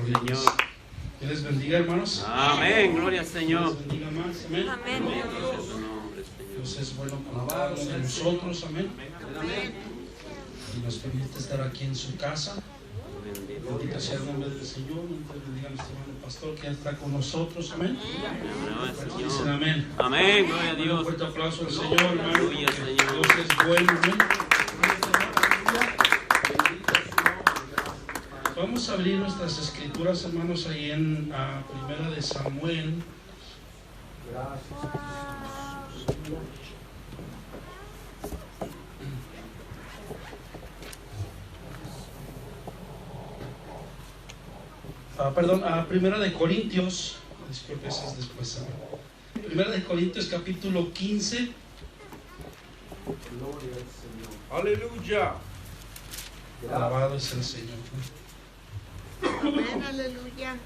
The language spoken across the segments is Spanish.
Señor. Dios les bendiga, hermanos. Amén, gloria al Señor. Dios les bendiga más, amén. Amén. Dios es bueno para nosotros, amén. Y nos permite estar aquí en su casa. Bendito sea el nombre del Señor. Dios bendiga a nuestro hermano pastor que ya está con nosotros, amén. Dicen amén. Amén, gloria a Un Dios. fuerte aplauso al Señor, hermano. Aleluya, Porque Señor. Dios es bueno, amén. Vamos a abrir nuestras escrituras, hermanos, ahí en Primera de Samuel. Primera de Corintios. Disculpe, ese es después. Primera de Corintios, capítulo 15. Aleluya. Alabado es el Señor. Amén, aleluya.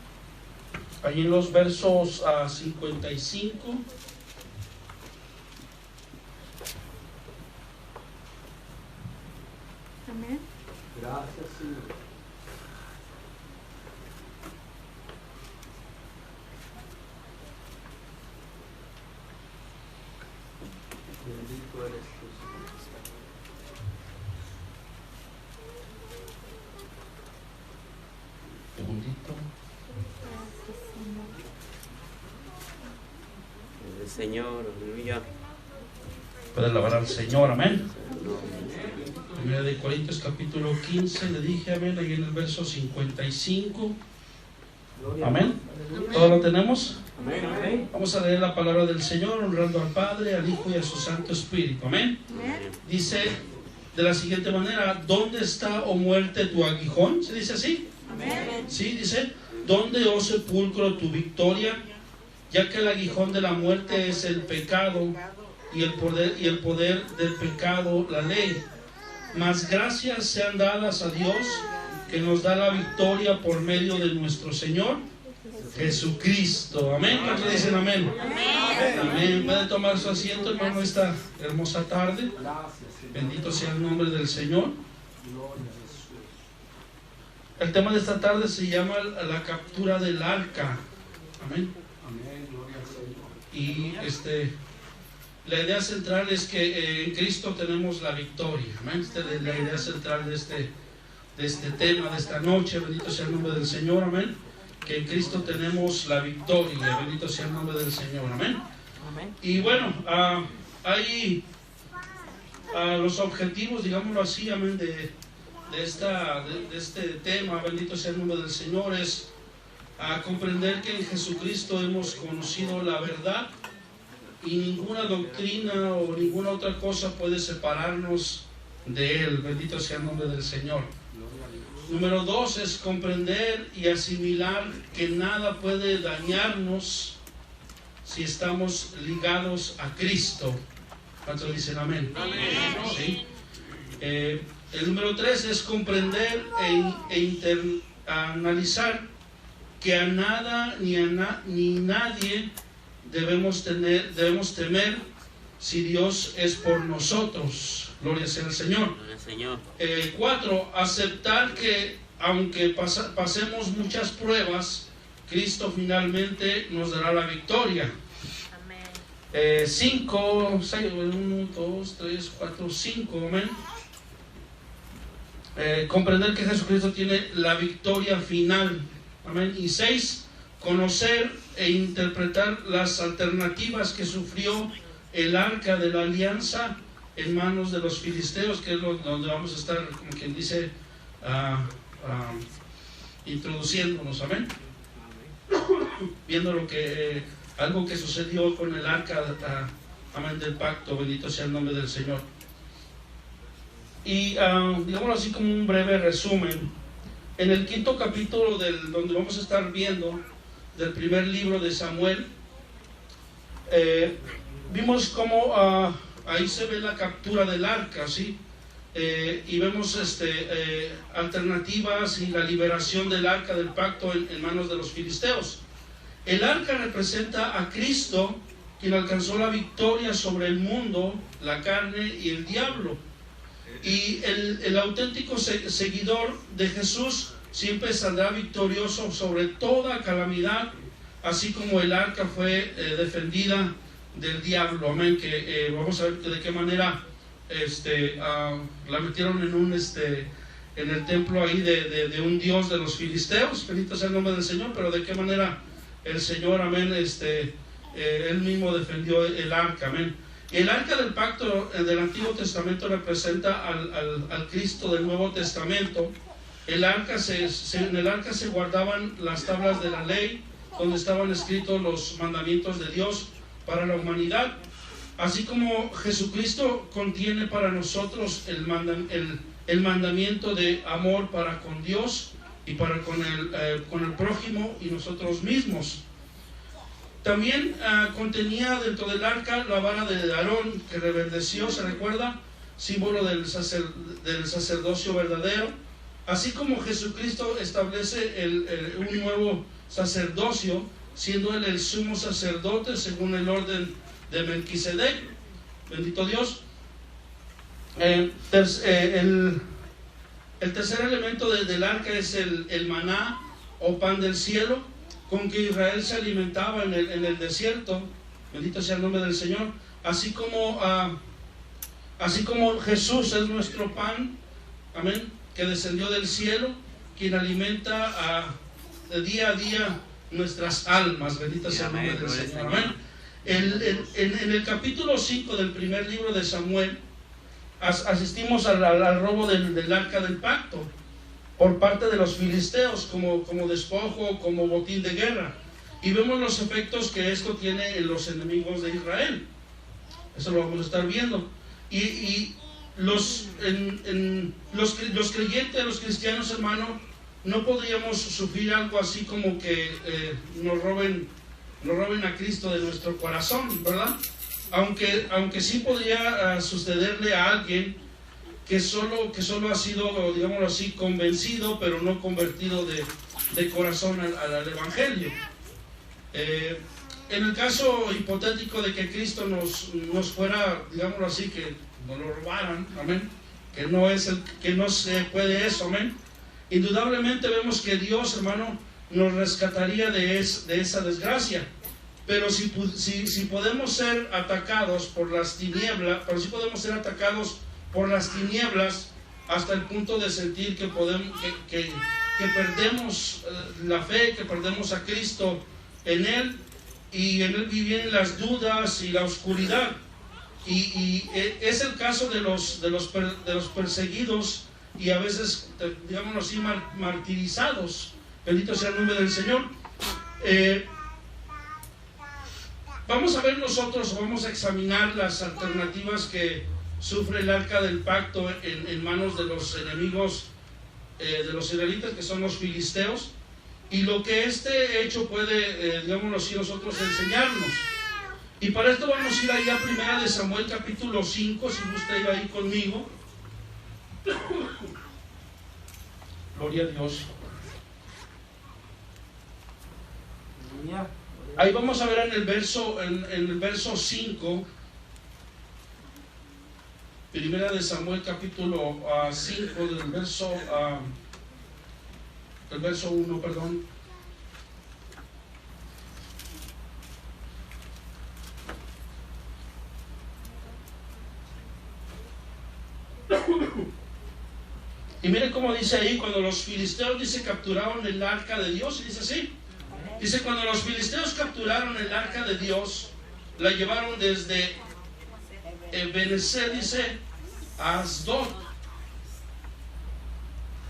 Allí en los versos 55. Amén. Gracias, Señor. Bendito eres tú, Señor. Segundito. El Señor, aleluya. Puede alabar al Señor, amén. Primera de Corintios capítulo 15, le dije amén, ahí en el verso 55. Amén. ¿Todo lo tenemos? Amén, amén. Vamos a leer la palabra del Señor, honrando al Padre, al Hijo y a su Santo Espíritu. Amén. Dice de la siguiente manera: ¿dónde está, oh muerte, tu aguijón? ¿Se dice así? Amén. Sí, dice: ¿dónde, oh sepulcro, tu victoria? Ya que el aguijón de la muerte es el pecado, y el poder del pecado la ley. Mas gracias sean dadas a Dios, que nos da la victoria por medio de nuestro Señor Jesucristo. Amén. ¿Cuántos dicen amén? Amén. Puede tomar su asiento, hermano, esta hermosa tarde. Bendito sea el nombre del Señor. El tema de esta tarde se llama la captura del arca. Amén. Y la idea central es que en Cristo tenemos la victoria. Amén. Esta es la idea central de este tema, de esta noche. Bendito sea el nombre del Señor. Amén. Que en Cristo tenemos la victoria. Bendito sea el nombre del Señor. Amén. Y bueno, hay los objetivos, digámoslo así, amén, de este tema. Bendito sea el nombre del Señor. Es comprender que en Jesucristo hemos conocido la verdad. Y ninguna doctrina o ninguna otra cosa puede separarnos de Él. Bendito sea el nombre del Señor. Número 2 es comprender y asimilar que nada puede dañarnos si estamos ligados a Cristo. ¿Cuántos dicen amén? ¿Sí? El número 3 es comprender e analizar que a nada ni nadie debemos temer si Dios es por nosotros. Gloria sea al Señor. 4, aceptar que aunque pasemos muchas pruebas, Cristo finalmente nos dará la victoria. 5, 6, 1, 2, 3, 4, 5, amén. Comprender que Jesucristo tiene la victoria final. Amén. Y 6, conocer e interpretar las alternativas que sufrió el arca de la alianza en manos de los filisteos, que es donde vamos a estar, como quien dice, introduciéndonos, amén. Viendo algo que sucedió con el arca, amén, del pacto. Bendito sea el nombre del Señor. Y digámoslo así como un breve resumen. En el 5º capítulo donde vamos a estar viendo del primer libro de Samuel, vimos cómo ahí se ve la captura del arca, ¿sí? Y vemos alternativas y la liberación del arca del pacto en manos de los filisteos. El arca representa a Cristo, quien alcanzó la victoria sobre el mundo, la carne y el diablo. Y el auténtico seguidor de Jesús siempre saldrá victorioso sobre toda calamidad, así como el arca fue defendida del diablo. Amén. Que vamos a ver de qué manera la metieron en el templo ahí de un dios de los filisteos. Bendito sea el nombre del Señor. Pero de qué manera el Señor, amén, él mismo defendió el arca. Amén. El arca del pacto del Antiguo Testamento representa al Cristo del Nuevo Testamento. En el arca se guardaban las tablas de la ley, donde estaban escritos los mandamientos de Dios para la humanidad. Así como Jesucristo contiene para nosotros el mandamiento de amor para con Dios y para con el prójimo y nosotros mismos. También contenía dentro del arca la vara de Aarón, que reverdeció, ¿se recuerda? Símbolo del sacerdocio verdadero. Así como Jesucristo establece un nuevo sacerdocio, siendo él el sumo sacerdote según el orden de Melquisedec. Bendito Dios. El tercer elemento del arca es el maná o pan del cielo, con que Israel se alimentaba en el desierto. Bendito sea el nombre del Señor. Así como Jesús es nuestro pan, amén, que descendió del cielo, quien alimenta día a día nuestras almas. Bendito sea el nombre del Señor. Amén. En el capítulo 5 del primer libro de Samuel, asistimos al robo del arca del pacto por parte de los filisteos como despojo, como botín de guerra, y vemos los efectos que esto tiene en los enemigos de Israel. Eso lo vamos a estar viendo. Y los creyentes, los cristianos, hermano, no podríamos sufrir algo así como que nos roben a Cristo de nuestro corazón, ¿verdad? Aunque sí podría sucederle a alguien que solo ha sido, digámoslo así, convencido, pero no convertido de corazón al Evangelio. En el caso hipotético de que Cristo nos fuera, digámoslo así, que nos lo robaran, amén, que no se puede eso, amén, indudablemente vemos que Dios, hermano, nos rescataría de esa desgracia. Pero si podemos ser atacados por las tinieblas, hasta el punto de sentir que perdemos la fe, que perdemos a Cristo en Él, y en Él viven las dudas y la oscuridad. Y es el caso de los perseguidos y a veces, digámoslo así, martirizados. Bendito sea el nombre del Señor. Vamos a ver nosotros, vamos a examinar las alternativas que sufre el arca del pacto en manos de los enemigos de los israelitas, que son los filisteos, y lo que este hecho puede, digámoslo así, nosotros enseñarnos. Y para esto vamos a ir ahí a 1 de Samuel capítulo 5, si gusta ir ahí conmigo. Gloria a Dios. Ahí vamos a ver en el verso 5, 1 de Samuel capítulo 5, del verso 1, perdón. Y miren cómo dice ahí, cuando los filisteos, dice, capturaron el arca de Dios, y dice así. Dice, cuando los filisteos capturaron el arca de Dios, la llevaron desde Ebenezer, dice, a Asdod.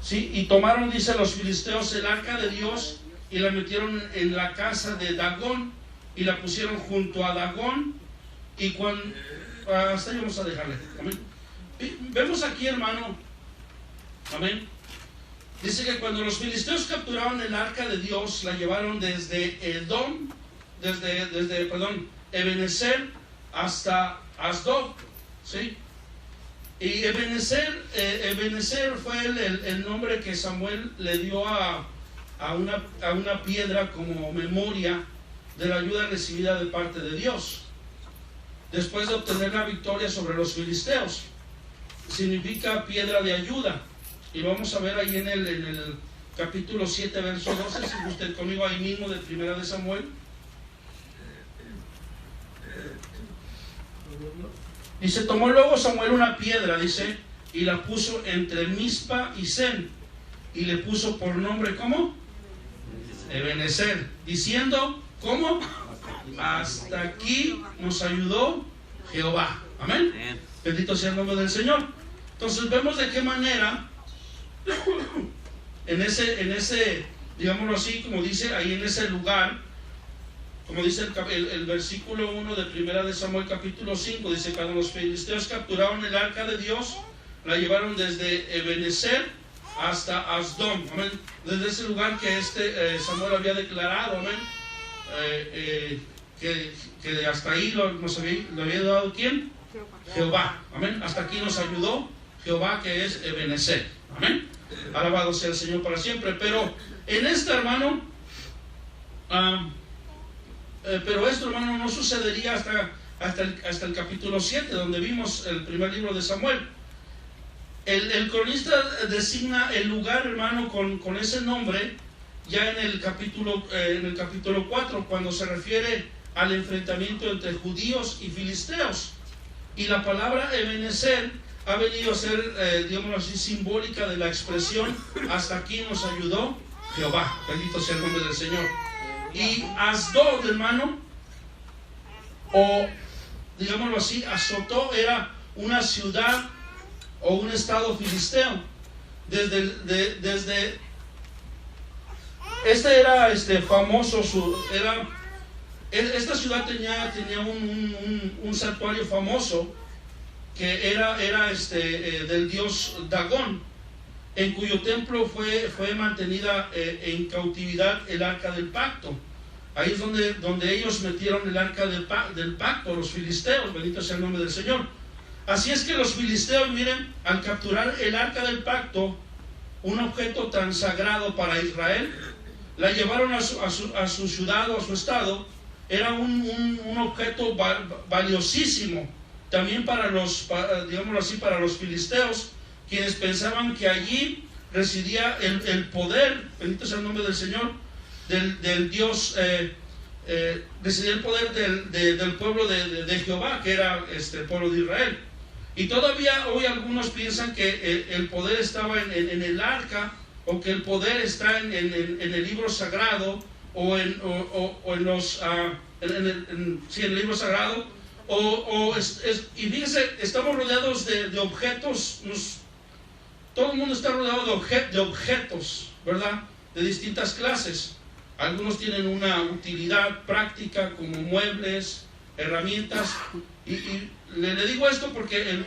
¿Sí? Y tomaron, dice, los filisteos el arca de Dios y la metieron en la casa de Dagón y la pusieron junto a Dagón. Y cuando... hasta ahí vamos a dejarle. Amén. Vemos aquí, hermano, amén. Dice que cuando los filisteos capturaron el arca de Dios, la llevaron desde Ebenezer hasta Asdod, ¿sí? Y Ebenezer fue el nombre que Samuel le dio a una piedra como memoria de la ayuda recibida de parte de Dios después de obtener la victoria sobre los filisteos. Significa piedra de ayuda. Y vamos a ver ahí en capítulo 7, verso 12, si usted conmigo ahí mismo de Primera de Samuel. Dice, tomó luego Samuel una piedra, dice, y la puso entre Mizpa y Sen, y le puso por nombre, ¿cómo? Ebenezer, diciendo, ¿cómo? Hasta aquí nos ayudó Jehová. Amén. Bendito sea el nombre del Señor. Entonces vemos de qué manera en ese, digámoslo así, como dice ahí en ese lugar, como dice el versículo 1 de Primera de Samuel capítulo 5, dice, cuando los filisteos capturaron el arca de Dios, la llevaron desde Ebenezer hasta Asdom, amén, desde ese lugar que Samuel había declarado, amén, que hasta ahí lo había dado ¿quién? Jehová, amén, hasta aquí nos ayudó Jehová, que es Ebenezer, amén, alabado sea el Señor para siempre. Pero en este, hermano, pero esto, hermano, no sucedería hasta el capítulo 7, donde vimos el primer libro de Samuel. El cronista designa el lugar, hermano, con ese nombre ya en el capítulo 4, cuando se refiere al enfrentamiento entre judíos y filisteos. Y la palabra Ebenezer ha venido a ser, digámoslo así, simbólica de la expresión hasta aquí nos ayudó Jehová. Bendito sea el nombre del Señor. Y Asdod, hermano, o digámoslo así, Azotó era una ciudad o un estado filisteo. Este era famoso, esta ciudad tenía un santuario famoso que era del dios Dagón, en cuyo templo fue mantenida en cautividad el arca del pacto. Ahí es donde ellos metieron el arca del pacto, los filisteos, bendito sea el nombre del Señor. Así es que los filisteos, miren, al capturar el arca del pacto, un objeto tan sagrado para Israel, la llevaron a su ciudad o a su estado. Era un objeto valiosísimo también digámoslo así, para los filisteos, quienes pensaban que allí residía el poder, bendito sea el nombre del Señor, del Dios, residía el poder del pueblo de Jehová, que era el pueblo de Israel. Y todavía hoy algunos piensan que el poder estaba en el arca, o que el poder está en el libro sagrado, en el libro sagrado, y fíjense, estamos rodeados de objetos, todo el mundo está rodeado de objetos, ¿verdad? De distintas clases. Algunos tienen una utilidad práctica como muebles, herramientas, y le digo esto porque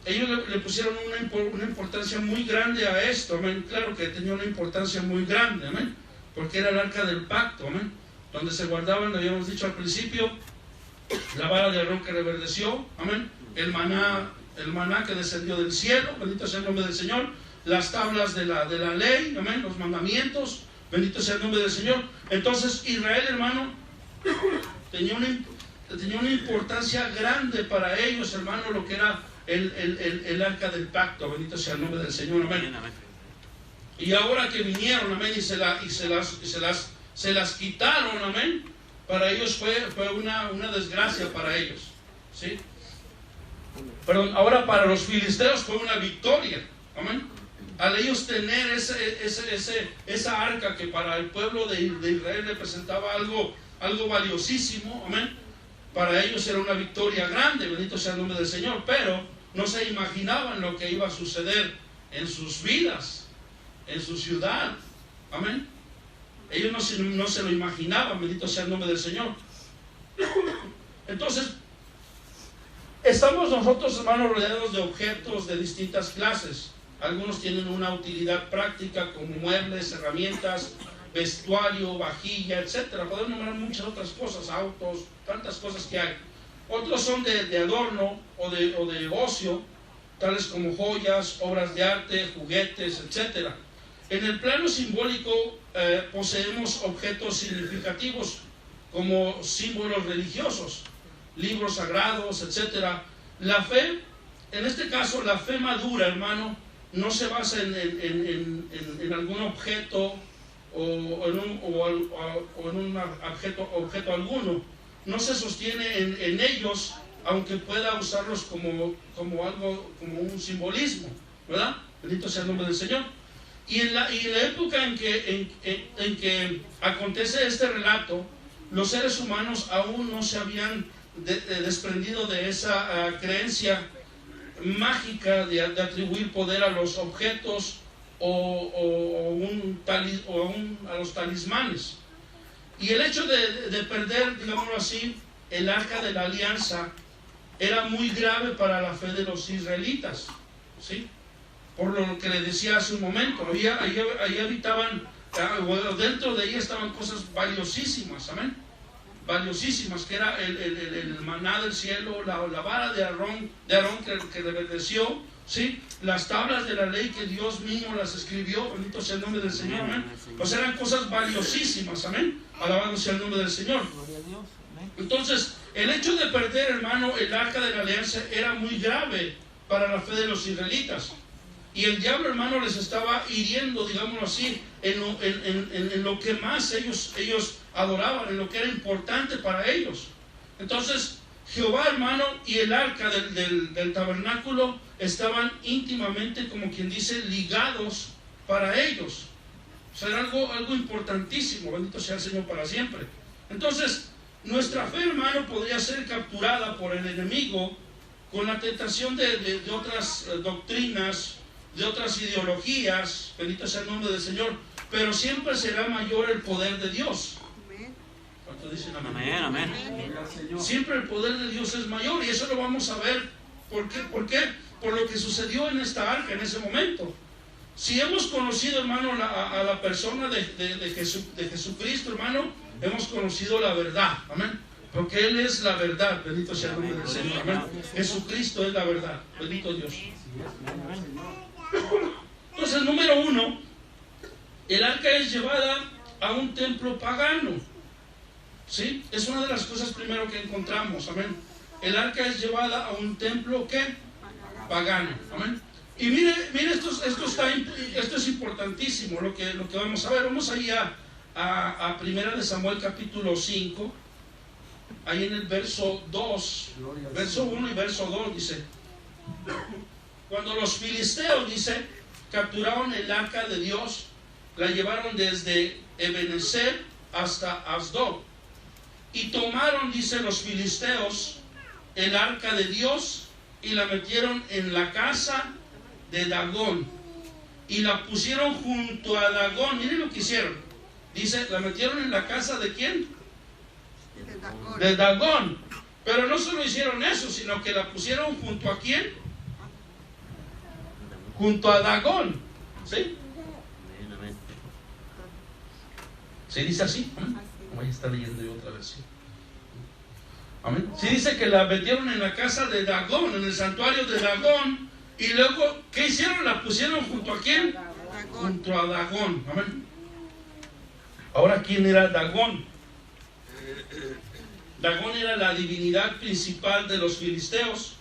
ellos le pusieron una importancia muy grande a esto, amén. Claro que tenía una importancia muy grande, amén, porque era el arca del pacto, amén, donde se guardaban, habíamos dicho al principio, la vara de Aarón que reverdeció, amén, el maná que descendió del cielo, bendito sea el nombre del Señor, las tablas de la ley, amén, los mandamientos, bendito sea el nombre del Señor. Entonces Israel, hermano, tenía una importancia grande para ellos, hermano, lo que era el arca del pacto, bendito sea el nombre del Señor, amén. Y ahora que vinieron, amén, y se las quitaron, amén, para ellos fue una desgracia para ellos, ¿sí? Perdón, ahora para los filisteos fue una victoria, amén. Al ellos tener esa arca que para el pueblo de Israel representaba algo valiosísimo, amén, para ellos era una victoria grande, bendito sea el nombre del Señor, pero no se imaginaban lo que iba a suceder en sus vidas, en su ciudad, amén. Ellos no se lo imaginaban, bendito sea el nombre del Señor. Entonces, estamos nosotros, hermanos, rodeados de objetos de distintas clases. Algunos tienen una utilidad práctica como muebles, herramientas, vestuario, vajilla, etcétera. Podemos nombrar muchas otras cosas, autos, tantas cosas que hay. Otros son de adorno o de ocio, tales como joyas, obras de arte, juguetes, etcétera. En el plano simbólico poseemos objetos significativos como símbolos religiosos, libros sagrados, etcétera. La fe, en este caso, la fe madura, hermano, no se basa en en algún objeto o en un objeto alguno, no se sostiene en ellos, aunque pueda usarlos como algo, como un simbolismo, ¿verdad? Bendito sea el nombre del Señor. Y en la época en que acontece este relato, los seres humanos aún no se habían desprendido de esa creencia mágica de atribuir poder a los objetos o a los talismanes. Y el hecho de perder, digámoslo así, el arca de la alianza era muy grave para la fe de los israelitas, ¿sí? Por lo que le decía hace un momento, ahí habitaban, dentro de ahí estaban cosas valiosísimas, amén, valiosísimas, que era el maná del cielo, la vara de Aarón que reverdeció, ¿sí? Las tablas de la ley que Dios mismo las escribió, bendito sea el nombre del Señor, amén. Pues eran cosas valiosísimas, amén, alabado sea el nombre del Señor. Entonces, el hecho de perder, hermano, el arca de la alianza era muy grave para la fe de los israelitas. Y el diablo, hermano, les estaba hiriendo, digámoslo así, en lo que más ellos adoraban, en lo que era importante para ellos. Entonces, Jehová, hermano, y el arca del tabernáculo estaban íntimamente, como quien dice, ligados para ellos. O sea, era algo importantísimo, bendito sea el Señor para siempre. Entonces, nuestra fe, hermano, podría ser capturada por el enemigo con la tentación de otras doctrinas, de otras ideologías, bendito sea el nombre del Señor, pero siempre será mayor el poder de Dios. ¿Cuántos dicen amén? Amén, amén. Siempre el poder de Dios es mayor, y eso lo vamos a ver. ¿Por qué? Por lo que sucedió en esta arca en ese momento. Si hemos conocido, hermano, a la persona de Jesucristo, hermano, hemos conocido la verdad, amén, porque Él es la verdad, bendito sea el nombre del Señor, amén. Jesucristo es la verdad, bendito Dios. Entonces, número 1, el arca es llevada a un templo pagano, ¿sí? Es una de las cosas primero que encontramos, amén. El arca es llevada a un templo, ¿qué? Pagano, amén. Y mire, esto es importantísimo, lo que vamos a ver. Vamos ahí a Primera de Samuel capítulo 5, ahí en el verso 2, verso 1 y verso 2 dice: cuando los filisteos, dice, capturaron el arca de Dios, la llevaron desde Ebenezer hasta Asdod, y tomaron, dice, los filisteos el arca de Dios y la metieron en la casa de Dagón y la pusieron junto a Dagón. Miren lo que hicieron, dice, la metieron en la casa de ¿quién? De Dagón. Pero no solo hicieron eso, sino que la pusieron junto a ¿quién? Junto a Dagón, ¿sí? ¿Sí dice así? Voy a estar leyendo yo otra versión. Amén. Sí dice que la metieron en la casa de Dagón, en el santuario de Dagón, y luego, ¿qué hicieron? La pusieron junto a ¿quién? Junto a Dagón. Amén. Ahora, ¿quién era Dagón? Dagón era la divinidad principal de los filisteos,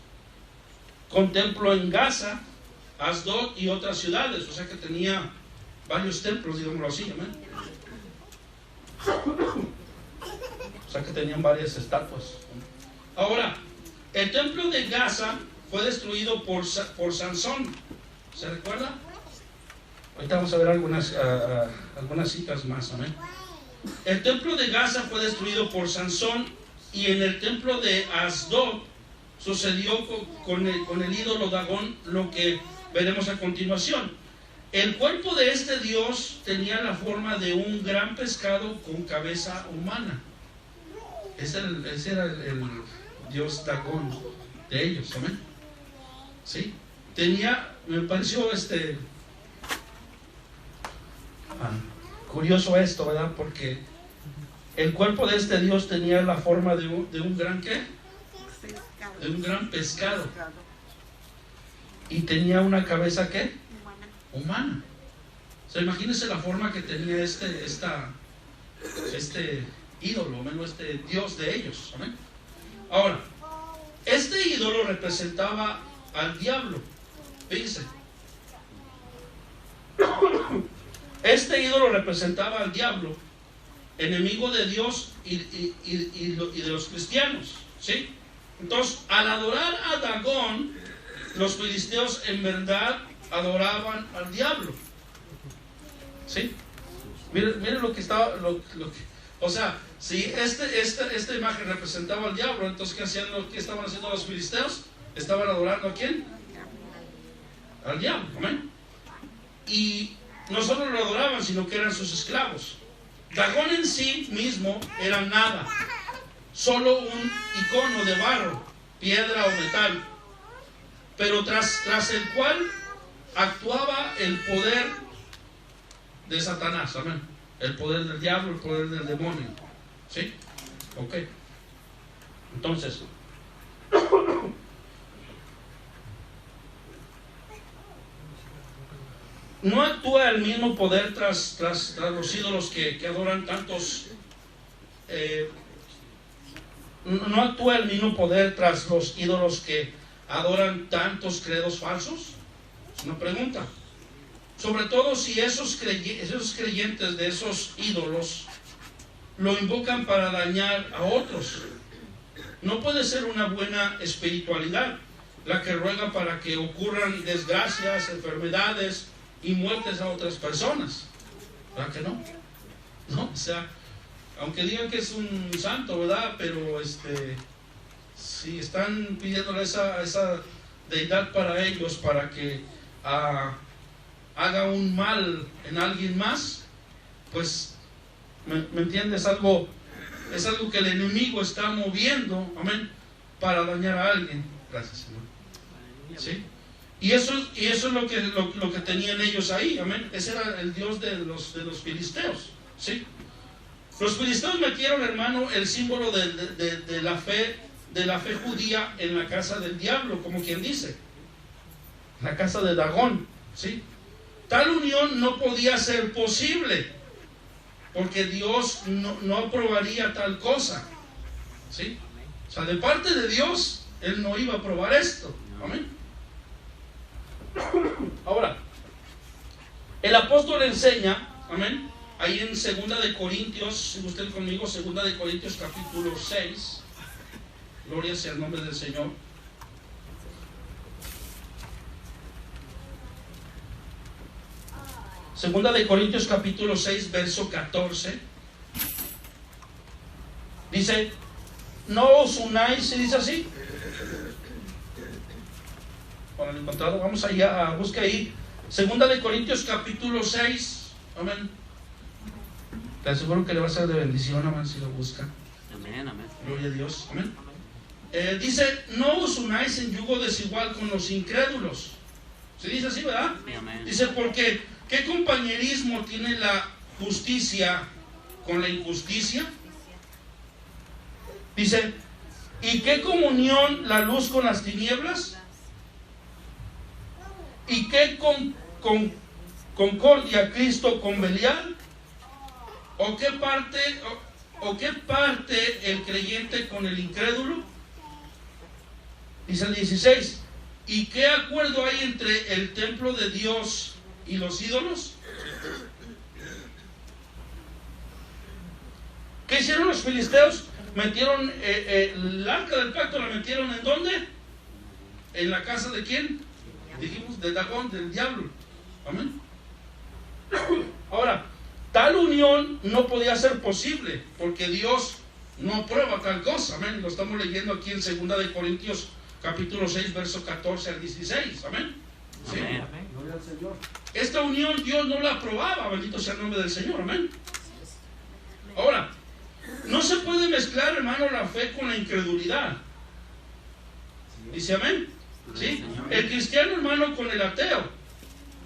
con templo en Gaza, Asdod y otras ciudades, o sea que tenía varios templos, digámoslo así, amén. O sea que tenían varias estatuas. Ahora, el templo de Gaza fue destruido por Sansón, ¿se recuerda? Ahorita vamos a ver algunas citas más, amén. El templo de Gaza fue destruido por Sansón, y en el templo de Asdod sucedió con el ídolo Dagón lo que veremos a continuación. El cuerpo de este dios tenía la forma de un gran pescado con cabeza humana. Ese era el dios Dagón de ellos, amén. ¿Sí? Me pareció curioso esto, ¿verdad? Porque el cuerpo de este dios tenía la forma de un gran ¿qué? De un gran pescado. Y tenía una cabeza ¿qué? Humana. O sea, imagínense la forma que tenía este ídolo, menos este dios de ellos. ¿Amén? Ahora, este ídolo representaba al diablo. Fíjense. Este ídolo representaba al diablo, enemigo de Dios y de los cristianos, ¿sí? Entonces, al adorar a Dagón, los filisteos en verdad adoraban al diablo, ¿sí? Miren lo que estaba, o sea, si esta imagen representaba al diablo, entonces ¿qué estaban haciendo los filisteos? ¿Estaban adorando a quién? Al diablo, amén. Y no solo lo adoraban, sino que eran sus esclavos. Dagón en sí mismo era nada, solo un icono de barro, piedra o metal, pero tras el cual actuaba el poder de Satanás, amén. El poder del diablo, el poder del demonio, ¿sí? Ok. Entonces, no actúa el mismo poder tras los ídolos que adoran tantos. No actúa el mismo poder tras los ídolos que adoran tantos credos falsos. Es una pregunta. Sobre todo si esos creyentes de esos ídolos lo invocan para dañar a otros. No puede ser una buena espiritualidad la que ruega para que ocurran desgracias, enfermedades y muertes a otras personas. ¿Verdad que no? No, o sea, aunque digan que es un santo, ¿verdad? Pero si están pidiéndole esa deidad para ellos, para que haga un mal en alguien más, pues, ¿me entiendes? Es algo que el enemigo está moviendo, amén, para dañar a alguien. Gracias, Señor. ¿Sí? Y eso es lo que tenían ellos ahí, amén. Ese era el Dios de los filisteos, ¿sí? Los filisteos metieron, hermano, el símbolo de la fe judía en la casa del diablo, como quien dice, la casa de Dagón, ¿sí? Tal unión no podía ser posible, porque Dios no aprobaría tal cosa, ¿sí? O sea, de parte de Dios, Él no iba a aprobar esto, amén. Ahora, el apóstol enseña, amén, ahí en 2 de Corintios, si usted conmigo, 2 de Corintios capítulo 6, gloria sea el nombre del Señor. Segunda de Corintios capítulo 6, verso 14. Dice, no os unáis, ¿se dice así? Para el encontrado, vamos allá, busca ahí. Segunda de Corintios capítulo 6, amén. Te aseguro que le va a ser de bendición, amén, si lo busca. Amén, amén. Gloria a Dios, amén. Dice, no os unáis en yugo desigual con los incrédulos. Se dice así, ¿verdad? Sí, amén. Dice, porque ¿qué compañerismo tiene la justicia con la injusticia? Dice, ¿y qué comunión la luz con las tinieblas? ¿Y qué concordia Cristo con Belial? ¿O qué parte el creyente con el incrédulo? Dice el 16, ¿y qué acuerdo hay entre el templo de Dios y los ídolos? ¿Qué hicieron los filisteos? Metieron el arca del pacto, la metieron ¿en dónde? ¿En la casa de quién? Dijimos de Dagón, del diablo. Amén. Ahora, tal unión no podía ser posible porque Dios no aprueba tal cosa. Amén. Lo estamos leyendo aquí en 2 de Corintios capítulo 6, verso 14 al 16. Amén. ¿Sí? Amén. Gloria al Señor. Esta unión Dios no la aprobaba, bendito sea el nombre del Señor, amén. Ahora, no se puede mezclar, hermano, la fe con la incredulidad. Dice amén. ¿Sí? El cristiano, hermano, con el ateo,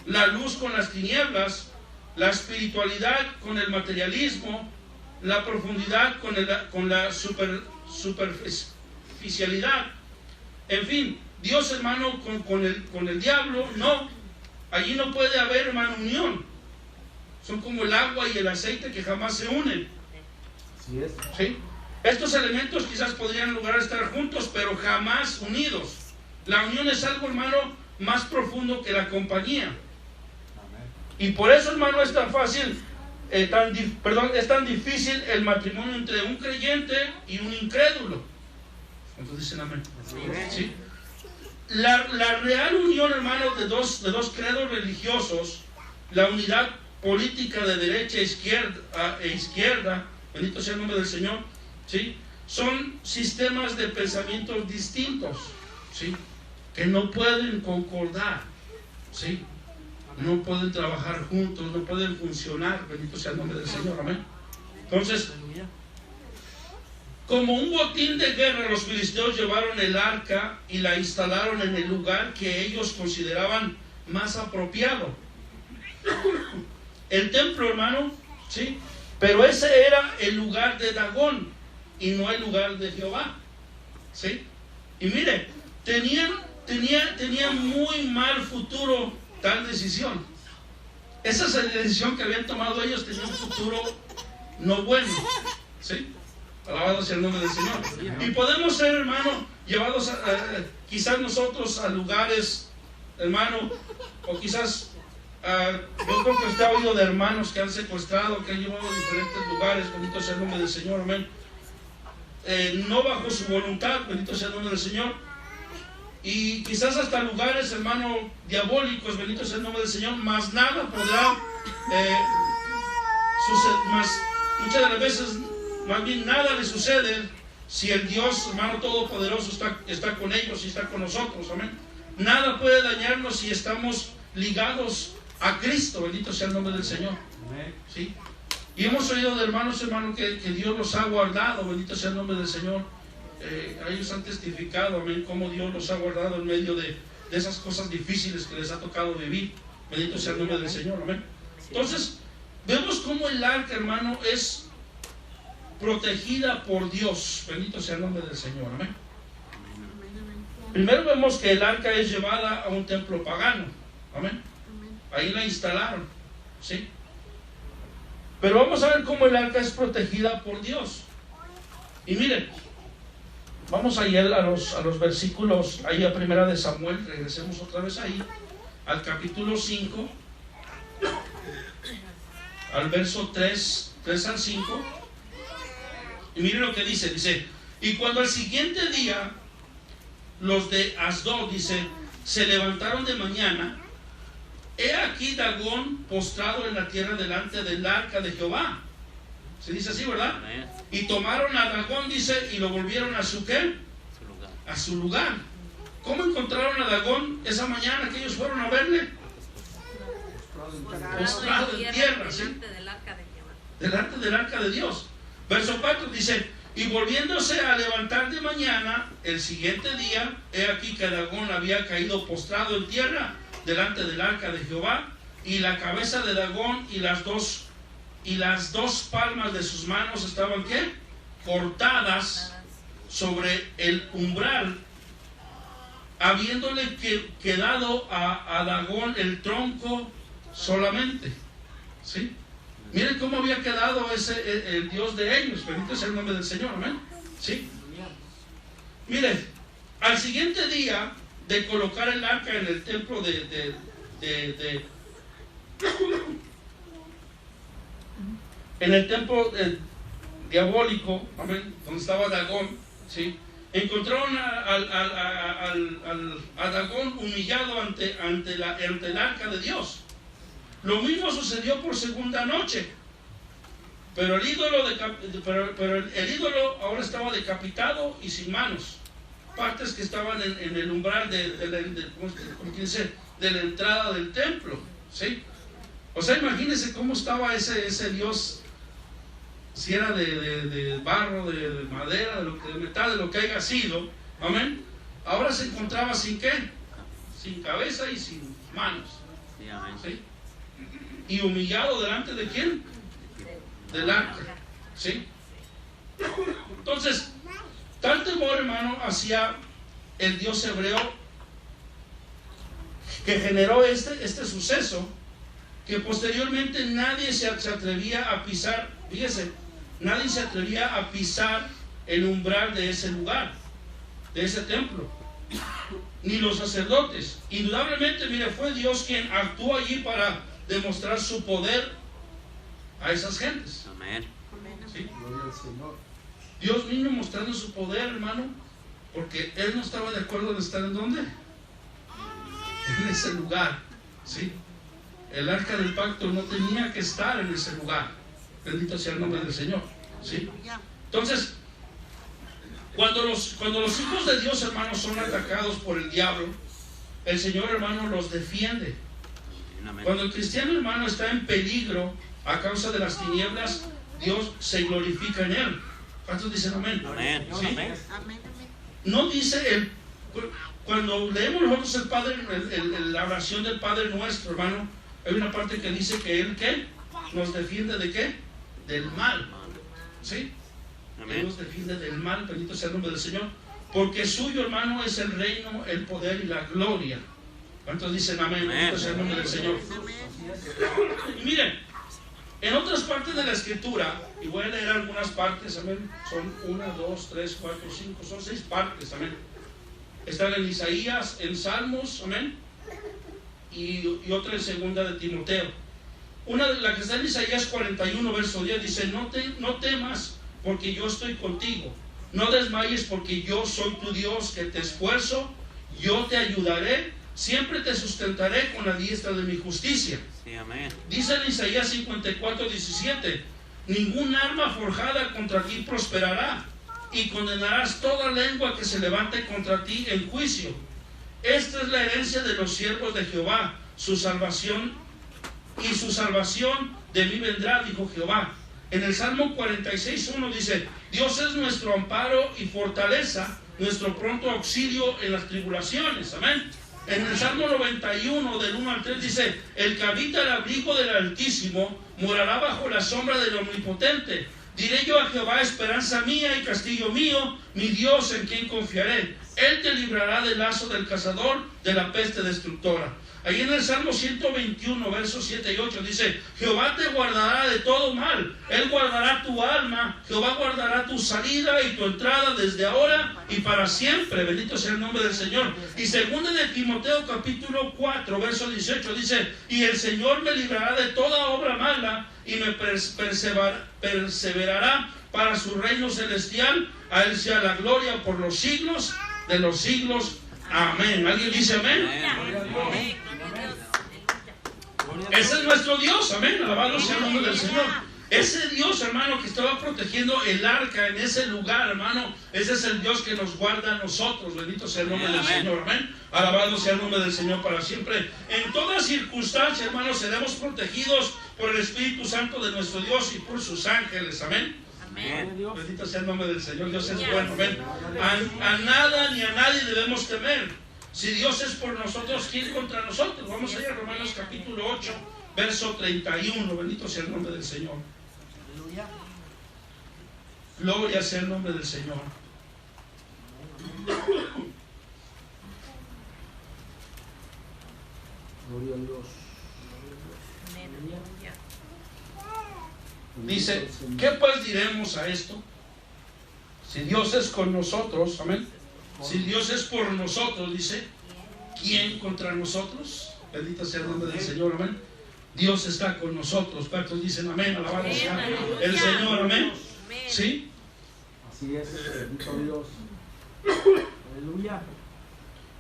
la luz con las tinieblas, la espiritualidad con el materialismo, la profundidad con la superficialidad. En fin, Dios, hermano, con el diablo, no. Allí no puede haber, hermano, unión. Son como el agua y el aceite que jamás se unen. Así es. ¿Sí? Estos elementos quizás podrían lograr estar juntos, pero jamás unidos. La unión es algo, hermano, más profundo que la compañía. Y por eso, hermano, es tan fácil, es tan difícil el matrimonio entre un creyente y un incrédulo. ¿Cuántos dicen amén? ¿Sí? La real unión, hermano, de dos credos religiosos, la unidad política de derecha e izquierda, bendito sea el nombre del Señor, ¿sí? Son sistemas de pensamientos distintos, ¿sí? Que no pueden concordar, ¿sí? No pueden trabajar juntos, no pueden funcionar, bendito sea el nombre del Señor, amén. Entonces, como un botín de guerra, los filisteos llevaron el arca y la instalaron en el lugar que ellos consideraban más apropiado. El templo, hermano, ¿sí? Pero ese era el lugar de Dagón y no el lugar de Jehová, ¿sí? Y mire, tenía muy mal futuro tal decisión. Esa decisión que habían tomado ellos tenía un futuro no bueno, ¿sí? Alabado sea el nombre del Señor. Y podemos ser, hermano, llevados quizás nosotros a lugares, hermano, o quizás yo creo que usted ha oído de hermanos que han secuestrado, que han llevado a diferentes lugares, bendito sea el nombre del Señor, amén. No bajo su voluntad, bendito sea el nombre del Señor. Y quizás hasta lugares, hermano, diabólicos, bendito sea el nombre del Señor, más nada podrá suceder, muchas de las veces, más bien nada le sucede si el Dios, hermano todopoderoso, está con ellos y está con nosotros, amén. Nada puede dañarnos si estamos ligados a Cristo, bendito sea el nombre del Señor, ¿sí? Y hemos oído de hermanos, que Dios los ha guardado, bendito sea el nombre del Señor. Ellos han testificado, amén, cómo Dios los ha guardado en medio de esas cosas difíciles que les ha tocado vivir, bendito sea el nombre del Señor, amén. Entonces, vemos cómo el arca, hermano, es protegida por Dios, bendito sea el nombre del Señor, amén. Primero vemos que el arca es llevada a un templo pagano, amén. Ahí la instalaron, ¿sí? Pero vamos a ver cómo el arca es protegida por Dios. Y miren, vamos a ir a los versículos, ahí a Primera de Samuel, regresemos otra vez ahí, al capítulo 5, al verso 3 al 5. Y miren lo que dice, y cuando al siguiente día los de Asdod, dice, se levantaron de mañana, he aquí Dagón postrado en la tierra delante del arca de Jehová. Se dice así, ¿verdad? Y tomaron a Dagón, dice, y lo volvieron a su ¿qué? A su lugar. ¿Cómo encontraron a Dagón esa mañana que ellos fueron a verle? Postrado en tierra, ¿sí? Delante del arca de Dios. Verso 4 dice, y volviéndose a levantar de mañana, el siguiente día, he aquí que Dagón había caído postrado en tierra delante del arca de Jehová, y la cabeza de Dagón y las dos palmas de sus manos estaban ¿qué? Cortadas sobre el umbral, habiéndole quedado a Dagón el tronco solamente, ¿sí? Miren cómo había quedado el Dios de ellos, bendito sea el nombre del Señor, amén, ¿sí? Miren, al siguiente día de colocar el arca en el templo en el templo diabólico, amén, donde estaba Dagón, ¿sí? Encontraron a Dagón humillado ante el arca de Dios. Lo mismo sucedió por segunda noche, pero el ídolo ahora estaba decapitado y sin manos, partes que estaban en el umbral de la entrada del templo, ¿sí? O sea, imagínense cómo estaba ese Dios, si era de barro, de madera, de metal, de lo que haya sido, amén. Ahora se encontraba sin ¿qué? Sin cabeza y sin manos, ¿sí? Y humillado delante de ¿quién? Del arca, ¿sí? Entonces, tal temor, hermano, hacia el Dios hebreo que generó este suceso, que posteriormente nadie se atrevía a pisar, fíjese, nadie se atrevía a pisar el umbral de ese lugar, de ese templo, ni los sacerdotes. Indudablemente, mire, fue Dios quien actuó allí para demostrar su poder a esas gentes. Amén. ¿Sí? Gloria al Señor. Dios vino mostrando su poder, hermano, porque Él no estaba de acuerdo en estar en ¿dónde? En ese lugar, ¿sí? El arca del pacto no tenía que estar en ese lugar. Bendito sea el nombre del Señor, ¿sí? Entonces, cuando los hijos de Dios, hermanos, son atacados por el diablo, el Señor, hermano, los defiende. Amén. Cuando el cristiano, hermano, está en peligro a causa de las tinieblas, Dios se glorifica en él. ¿Cuántos dicen amén? Amén. ¿Sí? Amén. No dice cuando leemos nosotros el Padre, la oración del Padre Nuestro, hermano, hay una parte que dice que Él, ¿qué? Nos defiende de ¿qué? Del mal. ¿Sí? Él Amén. nos defiende del mal, bendito sea el nombre del Señor, porque suyo, hermano, es el reino, el poder y la gloria. ¿Cuántos dicen amén? Bendito sea el nombre del Señor. Y miren, en otras partes de la Escritura, y voy a leer algunas partes, amén, son 1, 2, 3, 4, 5, son 6 partes, amén. Están en Isaías, en Salmos, amén, y otra en segunda de Timoteo. Una de la que está en Isaías 41, verso 10, dice, no temas, porque yo estoy contigo. No desmayes, porque yo soy tu Dios, que te esfuerzo, yo te ayudaré, siempre te sustentaré con la diestra de mi justicia. Sí, amén. Dice en Isaías 54, 17, ningún arma forjada contra ti prosperará, y condenarás toda lengua que se levante contra ti en juicio. Esta es la herencia de los siervos de Jehová, su salvación, y su salvación de mí vendrá, dijo Jehová. En el Salmo 46:1 dice, Dios es nuestro amparo y fortaleza, nuestro pronto auxilio en las tribulaciones. Amén. En el Salmo 91, del 1 al 3 dice, el que habita el abrigo del Altísimo morará bajo la sombra del Omnipotente. Diré yo a Jehová, esperanza mía y castillo mío, mi Dios en quien confiaré. Él te librará del lazo del cazador, de la peste destructora. Ahí en el Salmo 121, versos 7 y 8 dice, Jehová te guardará de todo mal, Él guardará tu alma, Jehová guardará tu salida y tu entrada desde ahora y para siempre. Bendito sea el nombre del Señor. Y segundo de Timoteo capítulo 4, verso 18 dice, y el Señor me librará de toda obra mala y me perseverará para su reino celestial. A Él sea la gloria por los siglos de los siglos. Amén. ¿Alguien dice amén? Amén. Ese es nuestro Dios, amén, alabado sea el nombre del Señor. Ese Dios, hermano, que estaba protegiendo el arca en ese lugar, hermano, ese es el Dios que nos guarda a nosotros. Bendito sea el nombre del Señor, amén. Alabado sea el nombre del Señor para siempre. En toda circunstancia, hermanos, seremos protegidos por el Espíritu Santo de nuestro Dios y por sus ángeles, amén. Amén. Bendito sea el nombre del Señor. Dios es bueno, amén. A nada ni a nadie debemos temer. Si Dios es por nosotros, ¿quién contra nosotros? Vamos a ir a Romanos capítulo 8, verso 31. Bendito sea el nombre del Señor. Gloria sea el nombre del Señor. Gloria a Dios. Dice, ¿qué pues diremos a esto? Si Dios es con nosotros, amén. Si Dios es por nosotros, dice, ¿quién contra nosotros? Bendito sea el nombre del Señor, amén. Dios está con nosotros. ¿Cuántos dicen amén? Alabado sea el Señor, amén. ¿Sí? Así es, bendito Dios. Aleluya.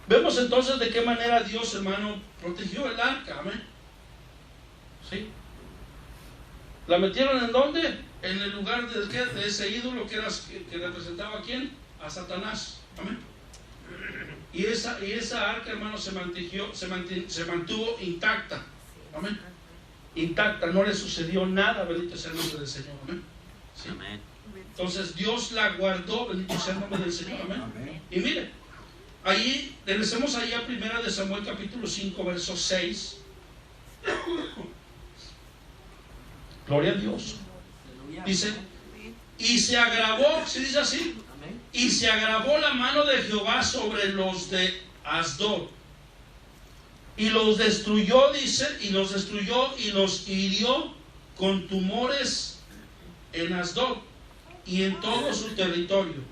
Vemos entonces de qué manera Dios, hermano, protegió el arca, amén. ¿Sí? ¿La metieron en dónde? En el lugar de ese ídolo que representaba a quién? A Satanás, amén. Y esa arca, hermano, se mantuvo intacta, amén. Intacta, no le sucedió nada, bendito sea el nombre del Señor, amén. ¿Sí? Amén. Entonces Dios la guardó, bendito sea el nombre del Señor, amén. Amén. Y mire, ahí, regresemos ahí a 1 de Samuel capítulo 5, verso 6. Gloria a Dios. Dice, y se agravó, ¿se dice así? Y se agravó la mano de Jehová sobre los de Asdod. Y los destruyó, dice, y los hirió con tumores en Asdod y en todo su territorio.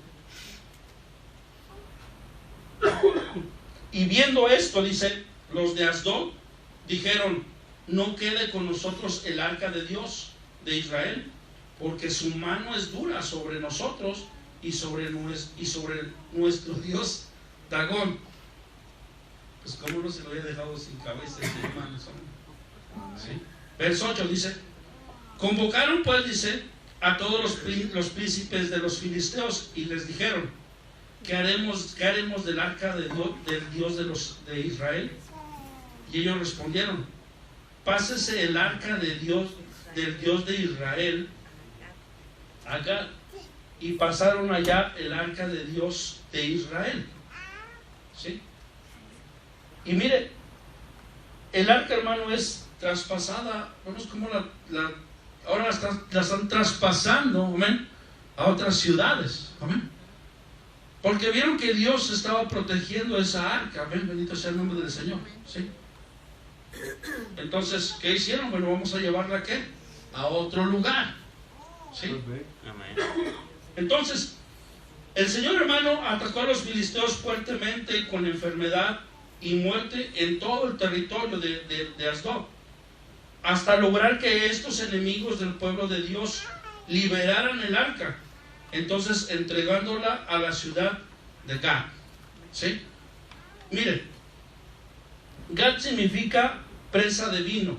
Y viendo esto, dice, los de Asdod dijeron, no quede con nosotros el arca de Dios de Israel, porque su mano es dura sobre nosotros y sobre nuestro Dios Dagón. Pues cómo no se lo había dejado sin cabeza y sin manos, ¿sí? Verso 8 dice: convocaron pues, dice, a todos los príncipes de los filisteos y les dijeron: ¿qué haremos del arca del Dios de Israel? Y ellos respondieron: pásese el arca del Dios de Israel acá. Y pasaron allá el arca de Dios de Israel, ¿sí? Y mire, el arca, hermano, es traspasada. Vemos cómo ahora la están traspasando, amén, a otras ciudades, amén, porque vieron que Dios estaba protegiendo esa arca, amén, bendito sea el nombre del Señor, ¿sí? Entonces, ¿qué hicieron? Bueno, vamos a llevarla ¿a qué? A otro lugar, ¿sí? Amén. Entonces, el Señor, hermano, atacó a los filisteos fuertemente con enfermedad y muerte en todo el territorio de Asdod, hasta lograr que estos enemigos del pueblo de Dios liberaran el arca, entonces entregándola a la ciudad de Gad, ¿sí? Mire, Gad significa presa de vino,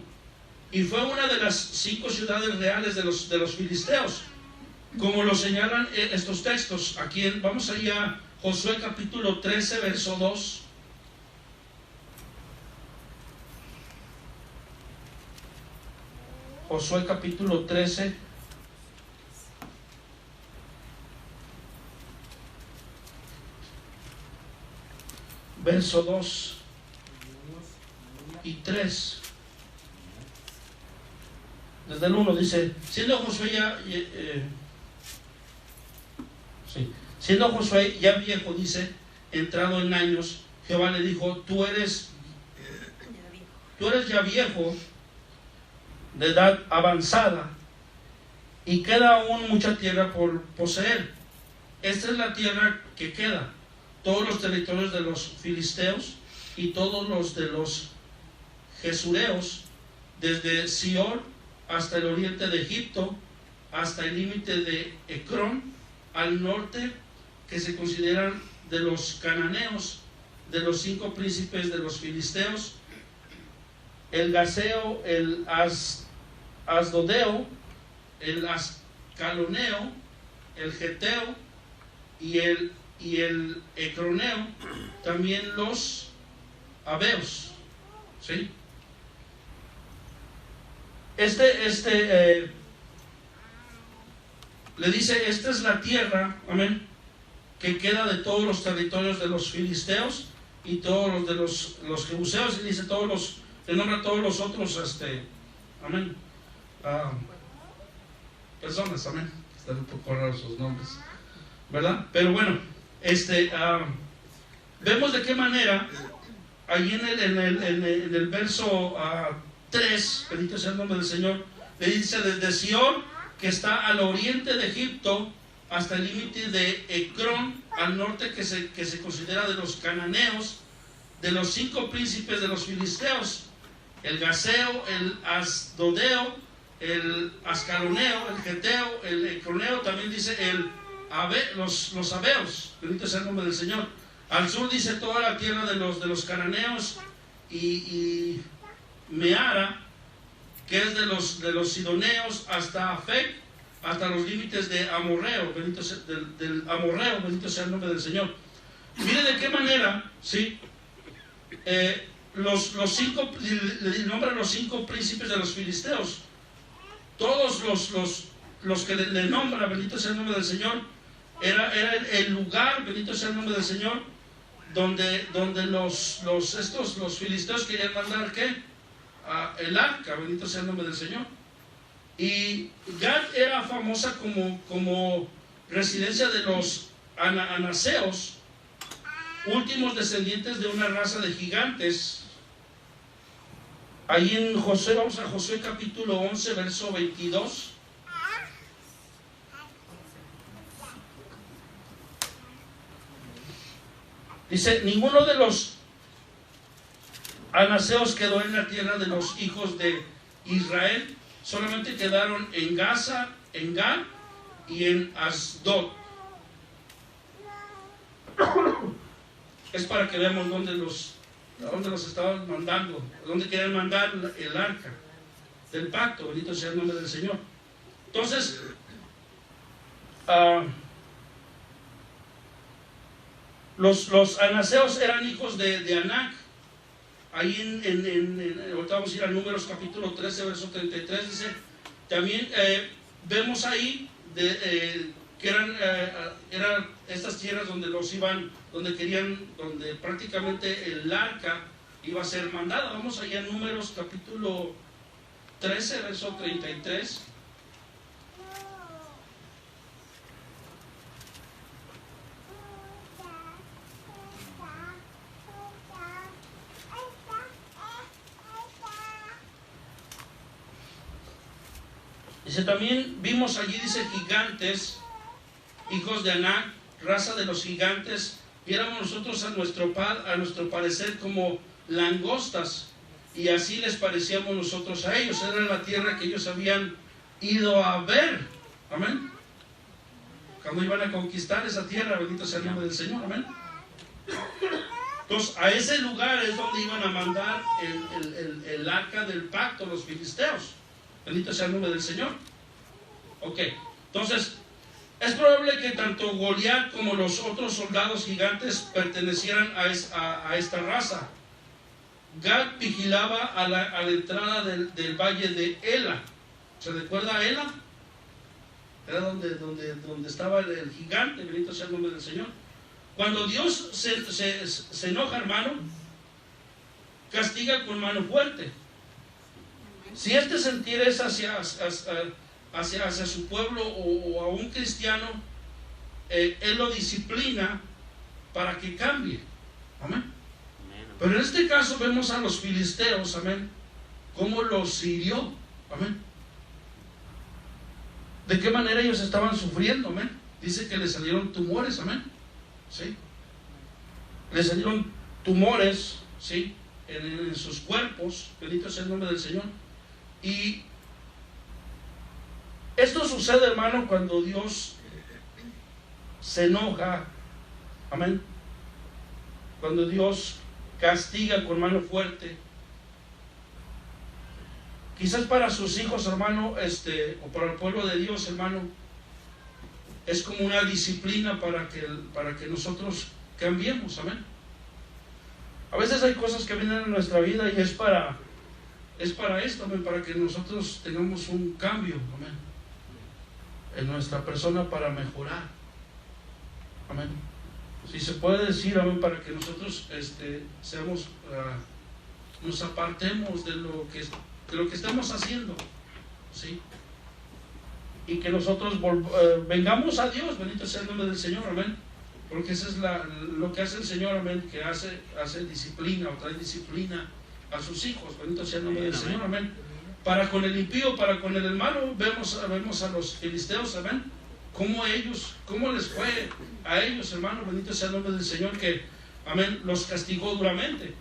y fue una de las 5 ciudades reales de los filisteos, como lo señalan estos textos. Aquí vamos ahí a Josué capítulo 13, verso 2. Josué capítulo 13, verso 2 y 3. Desde el 1 dice: siendo Josué ya viejo, dice, entrado en años, Jehová le dijo: tú eres ya viejo, de edad avanzada, y queda aún mucha tierra por poseer. Esta es la tierra que queda: todos los territorios de los filisteos y todos los de los jesureos, desde Sior hasta el oriente de Egipto, hasta el límite de Ecrón, al norte, que se consideran de los cananeos, de los 5 príncipes de los filisteos, el gaseo, el asdodeo, el ascaloneo, el geteo y el ecroneo, también los abeos, ¿sí? Le dice: esta es la tierra, amén, que queda de todos los territorios de los filisteos y todos los de los jebuseos, y dice le nombra todos los otros, amén, personas, amén, están un poco raros sus nombres, ¿verdad? Pero bueno, vemos de qué manera ahí en el verso 3, bendito sea el nombre del Señor, le dice: desde Sión, que está al oriente de Egipto, hasta el límite de Ecrón, al norte, que se considera de los cananeos, de los 5 príncipes de los filisteos, el gaseo, el asdodeo, el ascaloneo, el geteo, el ecroneo, también dice los abeos, bendito sea el nombre del Señor. Al sur dice toda la tierra de los cananeos, y Meara, que es de los sidoneos, hasta Afec, hasta los límites de Amorreo, del Amorreo, bendito sea el nombre del Señor. Mire de qué manera, ¿sí? Los 5, le nombran los 5 príncipes de los filisteos. Todos los que le nombran, bendito sea el nombre del Señor, era el lugar, bendito sea el nombre del Señor, donde los filisteos querían mandar ¿qué? El arca, bendito sea el nombre del Señor. Y Gad era famosa como residencia de los anaseos, últimos descendientes de una raza de gigantes. Ahí en Josué, vamos a Josué capítulo 11, verso 22. Dice: ninguno de los anaseos quedó en la tierra de los hijos de Israel. Solamente quedaron en Gaza, en Gad y en Asdod. Es para que veamos dónde los estaban mandando, dónde querían mandar el arca del pacto. Bendito sea el nombre del Señor. Entonces, los anaseos eran hijos de Anac. Ahí ahorita vamos a ir a Números capítulo 13, verso 33, dice, también vemos ahí que eran estas tierras donde donde prácticamente el arca iba a ser mandada. Vamos allá en Números capítulo 13, verso 33. Dice, también vimos allí, dice, gigantes, hijos de Anac, raza de los gigantes, y éramos nosotros a nuestro parecer como langostas, y así les parecíamos nosotros a ellos. Era la tierra que ellos habían ido a ver. Amén. Cuando iban a conquistar esa tierra, bendito sea el nombre del Señor. Amén. Entonces, a ese lugar es donde iban a mandar el arca del pacto, los filisteos. Bendito sea el nombre del Señor. Ok, entonces es probable que tanto Goliat como los otros soldados gigantes pertenecieran a esta raza. Gad vigilaba a la entrada del valle de Ela. ¿Se recuerda a Ela? Era donde estaba el gigante. Bendito sea el nombre del Señor. Cuando Dios se enoja, hermano, castiga con mano fuerte. Si este sentir es hacia su pueblo o a un cristiano, Él lo disciplina para que cambie. Amén. Pero en este caso vemos a los filisteos, amén, cómo los hirió. Amén. ¿De qué manera ellos estaban sufriendo? Amén. Dice que les salieron tumores. Amén. ¿Sí? Les salieron tumores, ¿sí?, en sus cuerpos. Bendito sea el nombre del Señor. Y esto sucede, hermano, cuando Dios se enoja. Amén. Cuando Dios castiga con mano fuerte. Quizás para sus hijos, hermano, o para el pueblo de Dios, hermano, es como una disciplina para que nosotros cambiemos. Amén. A veces hay cosas que vienen en nuestra vida y es para esto, amén, para que nosotros tengamos un cambio, amén, en nuestra persona, para mejorar. Amén. Si se puede decir, amén, para que nosotros seamos, nos apartemos de lo que estamos haciendo, ¿sí? Y que nosotros vengamos a Dios. Bendito sea el nombre del Señor. Amén. Porque eso es lo que hace el Señor. Amén. Que hace disciplina, o trae disciplina a sus hijos. Bendito sea el nombre del Señor. Amén. Para con el impío, para con el malo, vemos a los filisteos. Amén. Cómo les fue a ellos, hermano. Bendito sea el nombre del Señor, que, amén, los castigó duramente.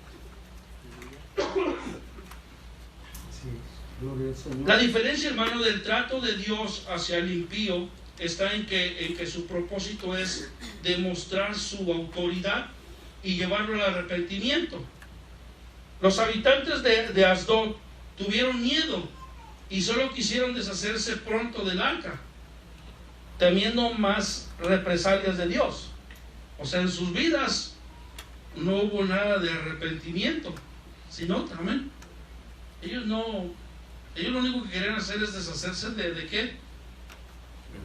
La diferencia, hermano, del trato de Dios hacia el impío está en que su propósito es demostrar su autoridad y llevarlo al arrepentimiento. Los habitantes de Asdod tuvieron miedo y solo quisieron deshacerse pronto del arca, temiendo más represalias de Dios. O sea, en sus vidas no hubo nada de arrepentimiento, sino, amén, ellos lo único que querían hacer es deshacerse ¿de qué?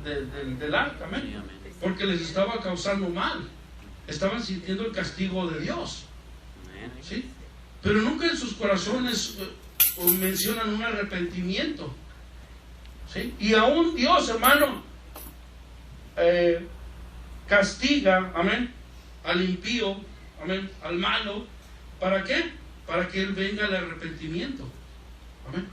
Del arca, amén. Porque les estaba causando mal. Estaban sintiendo el castigo de Dios, ¿sí? Pero nunca en sus corazones mencionan un arrepentimiento, ¿sí? Y aún Dios, hermano, castiga, amén, al impío, amén, al malo. ¿Para qué? Para que él venga al arrepentimiento. Amén.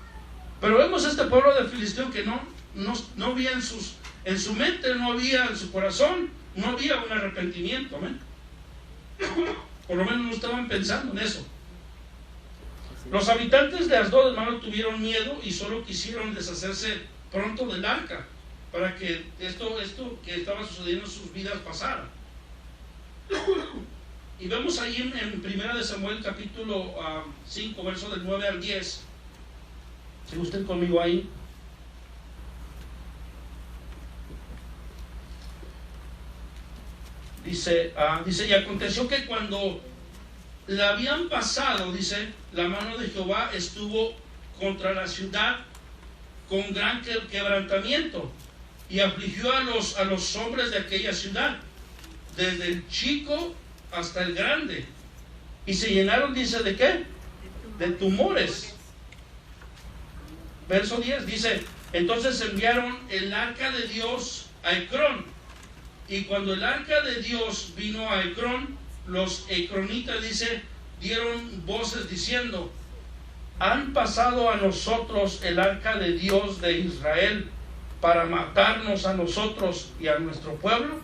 Pero vemos a este pueblo de Filisteo que no había en su mente, no había en su corazón, no había un arrepentimiento. Amén. Por lo menos no estaban pensando en eso. Los habitantes de Asdod, hermano, tuvieron miedo y solo quisieron deshacerse pronto del arca para que esto que estaba sucediendo en sus vidas pasara. Y vemos ahí en 1 de Samuel capítulo 5, verso del 9 al 10. Si usted conmigo ahí. Dice, y aconteció que cuando la habían pasado, dice, la mano de Jehová estuvo contra la ciudad con gran quebrantamiento y afligió a los hombres de aquella ciudad, desde el chico hasta el grande, y se llenaron, dice, ¿de qué? De tumores. Verso 10 dice, entonces enviaron el arca de Dios a Ecrón, y cuando el arca de Dios vino a Ecrón, los ecronitas, dice, dieron voces diciendo, han pasado a nosotros el arca de Dios de Israel para matarnos a nosotros y a nuestro pueblo.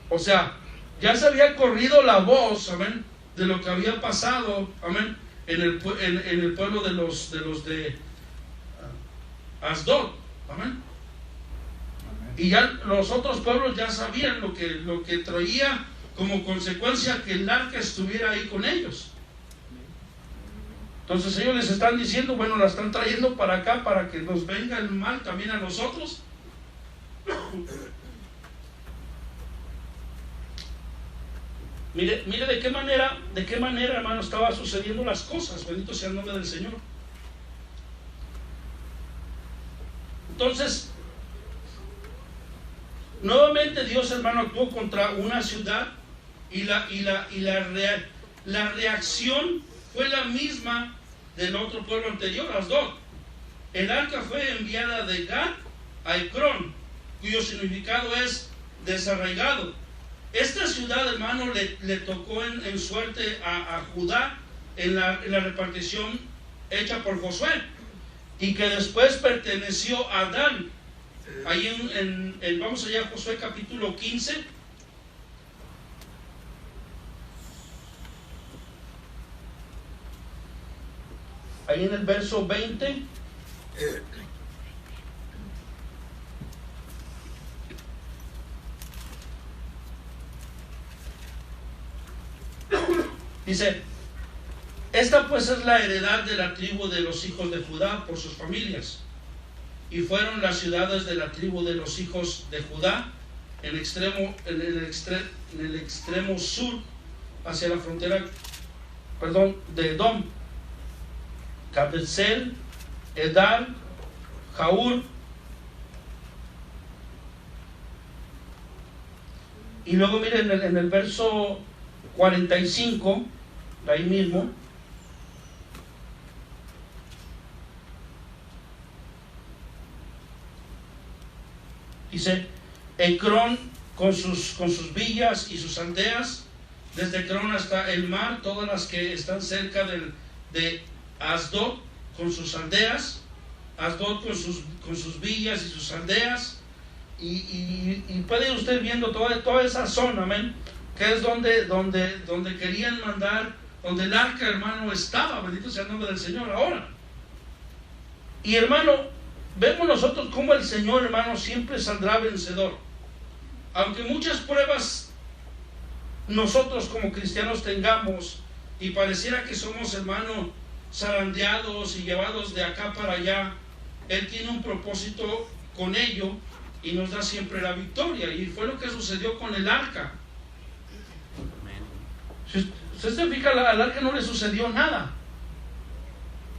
O sea, ya se había corrido la voz, amén, de lo que había pasado, amén, en el pueblo de los de Asdod, amén. Y ya los otros pueblos ya sabían lo que traía como consecuencia que el arca estuviera ahí con ellos. Entonces ellos les están diciendo, bueno, la están trayendo para acá para que nos venga el mal también a nosotros. Mire de qué manera, hermano, estaba sucediendo las cosas. Bendito sea el nombre del Señor. Entonces, nuevamente Dios, hermano, actuó contra una ciudad y la reacción fue la misma del otro pueblo anterior, Asdod. El arca fue enviada de Gad a Ecrón, cuyo significado es desarraigado. Esta ciudad, hermano, le tocó en suerte a Judá en la repartición hecha por Josué, y que después perteneció a Dan. Ahí vamos allá a Josué capítulo 15. Ahí en el verso 20. Dice, esta pues es la heredad de la tribu de los hijos de Judá por sus familias. Y fueron las ciudades de la tribu de los hijos de Judá en el extremo sur hacia la frontera, de Edom: Cabesel, Edar, Jaur. Y luego miren en el verso 45, de ahí mismo, dice, Ecrón con sus villas y sus aldeas, desde Ecrón hasta el mar, todas las que están cerca de Asdod con sus aldeas, Asdod con sus villas y sus aldeas, y puede usted viendo toda esa zona, amén, que es donde querían mandar, donde el arca, hermano, estaba. Bendito sea el nombre del Señor ahora. Y hermano, vemos nosotros cómo el Señor, hermano, siempre saldrá vencedor. Aunque muchas pruebas nosotros como cristianos tengamos y pareciera que somos, hermano, zarandeados y llevados de acá para allá, Él tiene un propósito con ello y nos da siempre la victoria. Y fue lo que sucedió con el arca. Si usted se fija, al arca no le sucedió nada.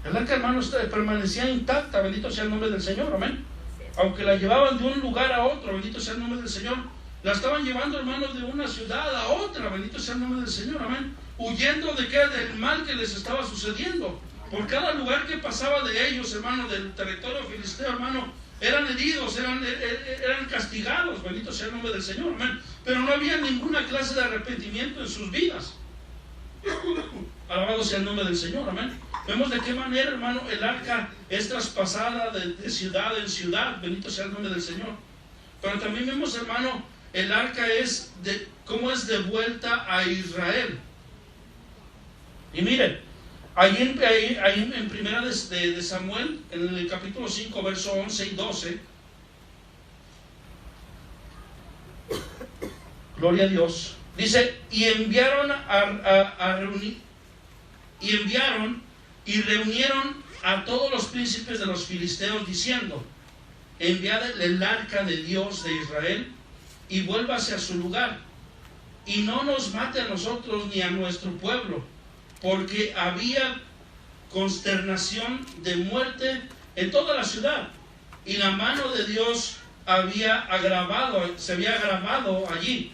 El arca, hermano, permanecía intacta. Bendito sea el nombre del Señor, amén. Aunque la llevaban de un lugar a otro, bendito sea el nombre del Señor, la estaban llevando, hermano, de una ciudad a otra, bendito sea el nombre del Señor, amén. Huyendo de qué, del mal que les estaba sucediendo. Por cada lugar que pasaba de ellos, hermano, del territorio filisteo, hermano, eran heridos, eran castigados, bendito sea el nombre del Señor, amén. Pero no había ninguna clase de arrepentimiento en sus vidas. Alabado sea el nombre del Señor, amén. Vemos de qué manera, hermano, el arca es traspasada de ciudad en ciudad, bendito sea el nombre del Señor. Pero también vemos, hermano, el arca cómo es de vuelta a Israel. Y miren, Ahí en primera de Samuel, en el capítulo 5, verso 11 y 12, gloria a Dios, dice, y enviaron y reunieron a todos los príncipes de los filisteos diciendo, enviad el arca de Dios de Israel y vuélvase a su lugar y no nos mate a nosotros ni a nuestro pueblo, porque había consternación de muerte en toda la ciudad y la mano de Dios se había agravado allí,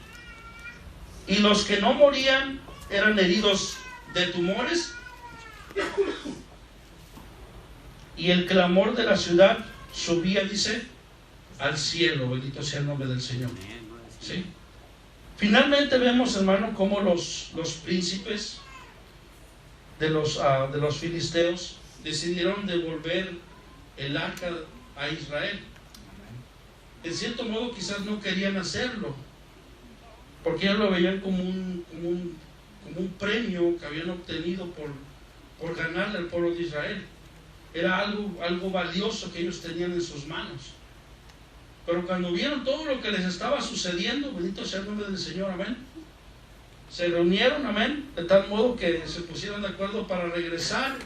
y los que no morían eran heridos de tumores, y el clamor de la ciudad subía, dice, al cielo. Bendito sea el nombre del Señor. ¿Sí? Finalmente vemos, hermano, cómo los príncipes de los filisteos decidieron devolver el arca a Israel. En cierto modo quizás no querían hacerlo, porque ellos lo veían como un premio que habían obtenido por ganarle al pueblo de Israel. Era algo valioso que ellos tenían en sus manos. Pero cuando vieron todo lo que les estaba sucediendo, bendito sea el nombre del Señor, amén, se reunieron, amén, de tal modo que se pusieron de acuerdo para regresar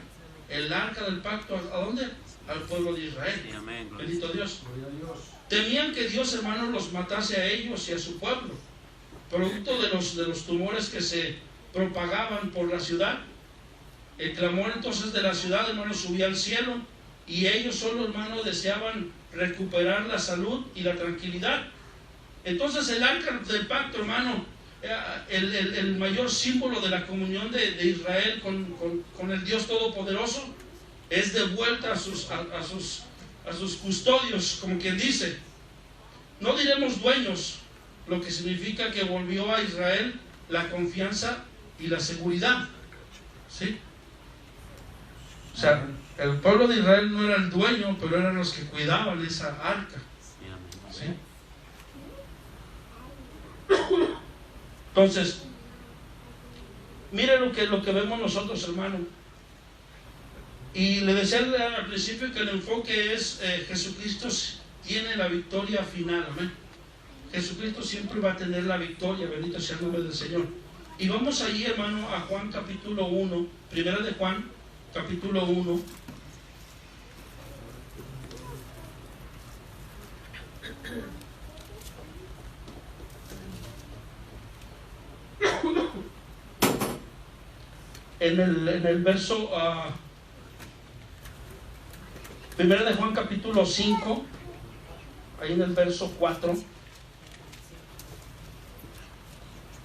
el arca del pacto. ¿A dónde? Al pueblo de Israel. Sí, amén. Bendito Dios. Temían que Dios, hermanos, los matase a ellos y a su pueblo, producto de los tumores que se propagaban por la ciudad. El clamor entonces de la ciudad, hermanos, subía al cielo, y ellos solo, hermanos, deseaban recuperar la salud y la tranquilidad. Entonces el arca del pacto, hermano, el mayor símbolo de la comunión de Israel con el Dios Todopoderoso, es devuelta a sus custodios, como quien dice. No diremos dueños, lo que significa que volvió a Israel la confianza y la seguridad. ¿Sí? O sea, el pueblo de Israel no era el dueño, pero eran los que cuidaban esa arca. ¿Sí? Entonces, mire lo que vemos nosotros, hermano. Y le decía al principio que el enfoque es Jesucristo tiene la victoria final, amén. Jesucristo siempre va a tener la victoria, bendito sea el nombre del Señor. Y vamos allí, hermano, a Juan capítulo 1, primera de Juan capítulo 1. En el verso primera de Juan capítulo 5, ahí en el verso 4,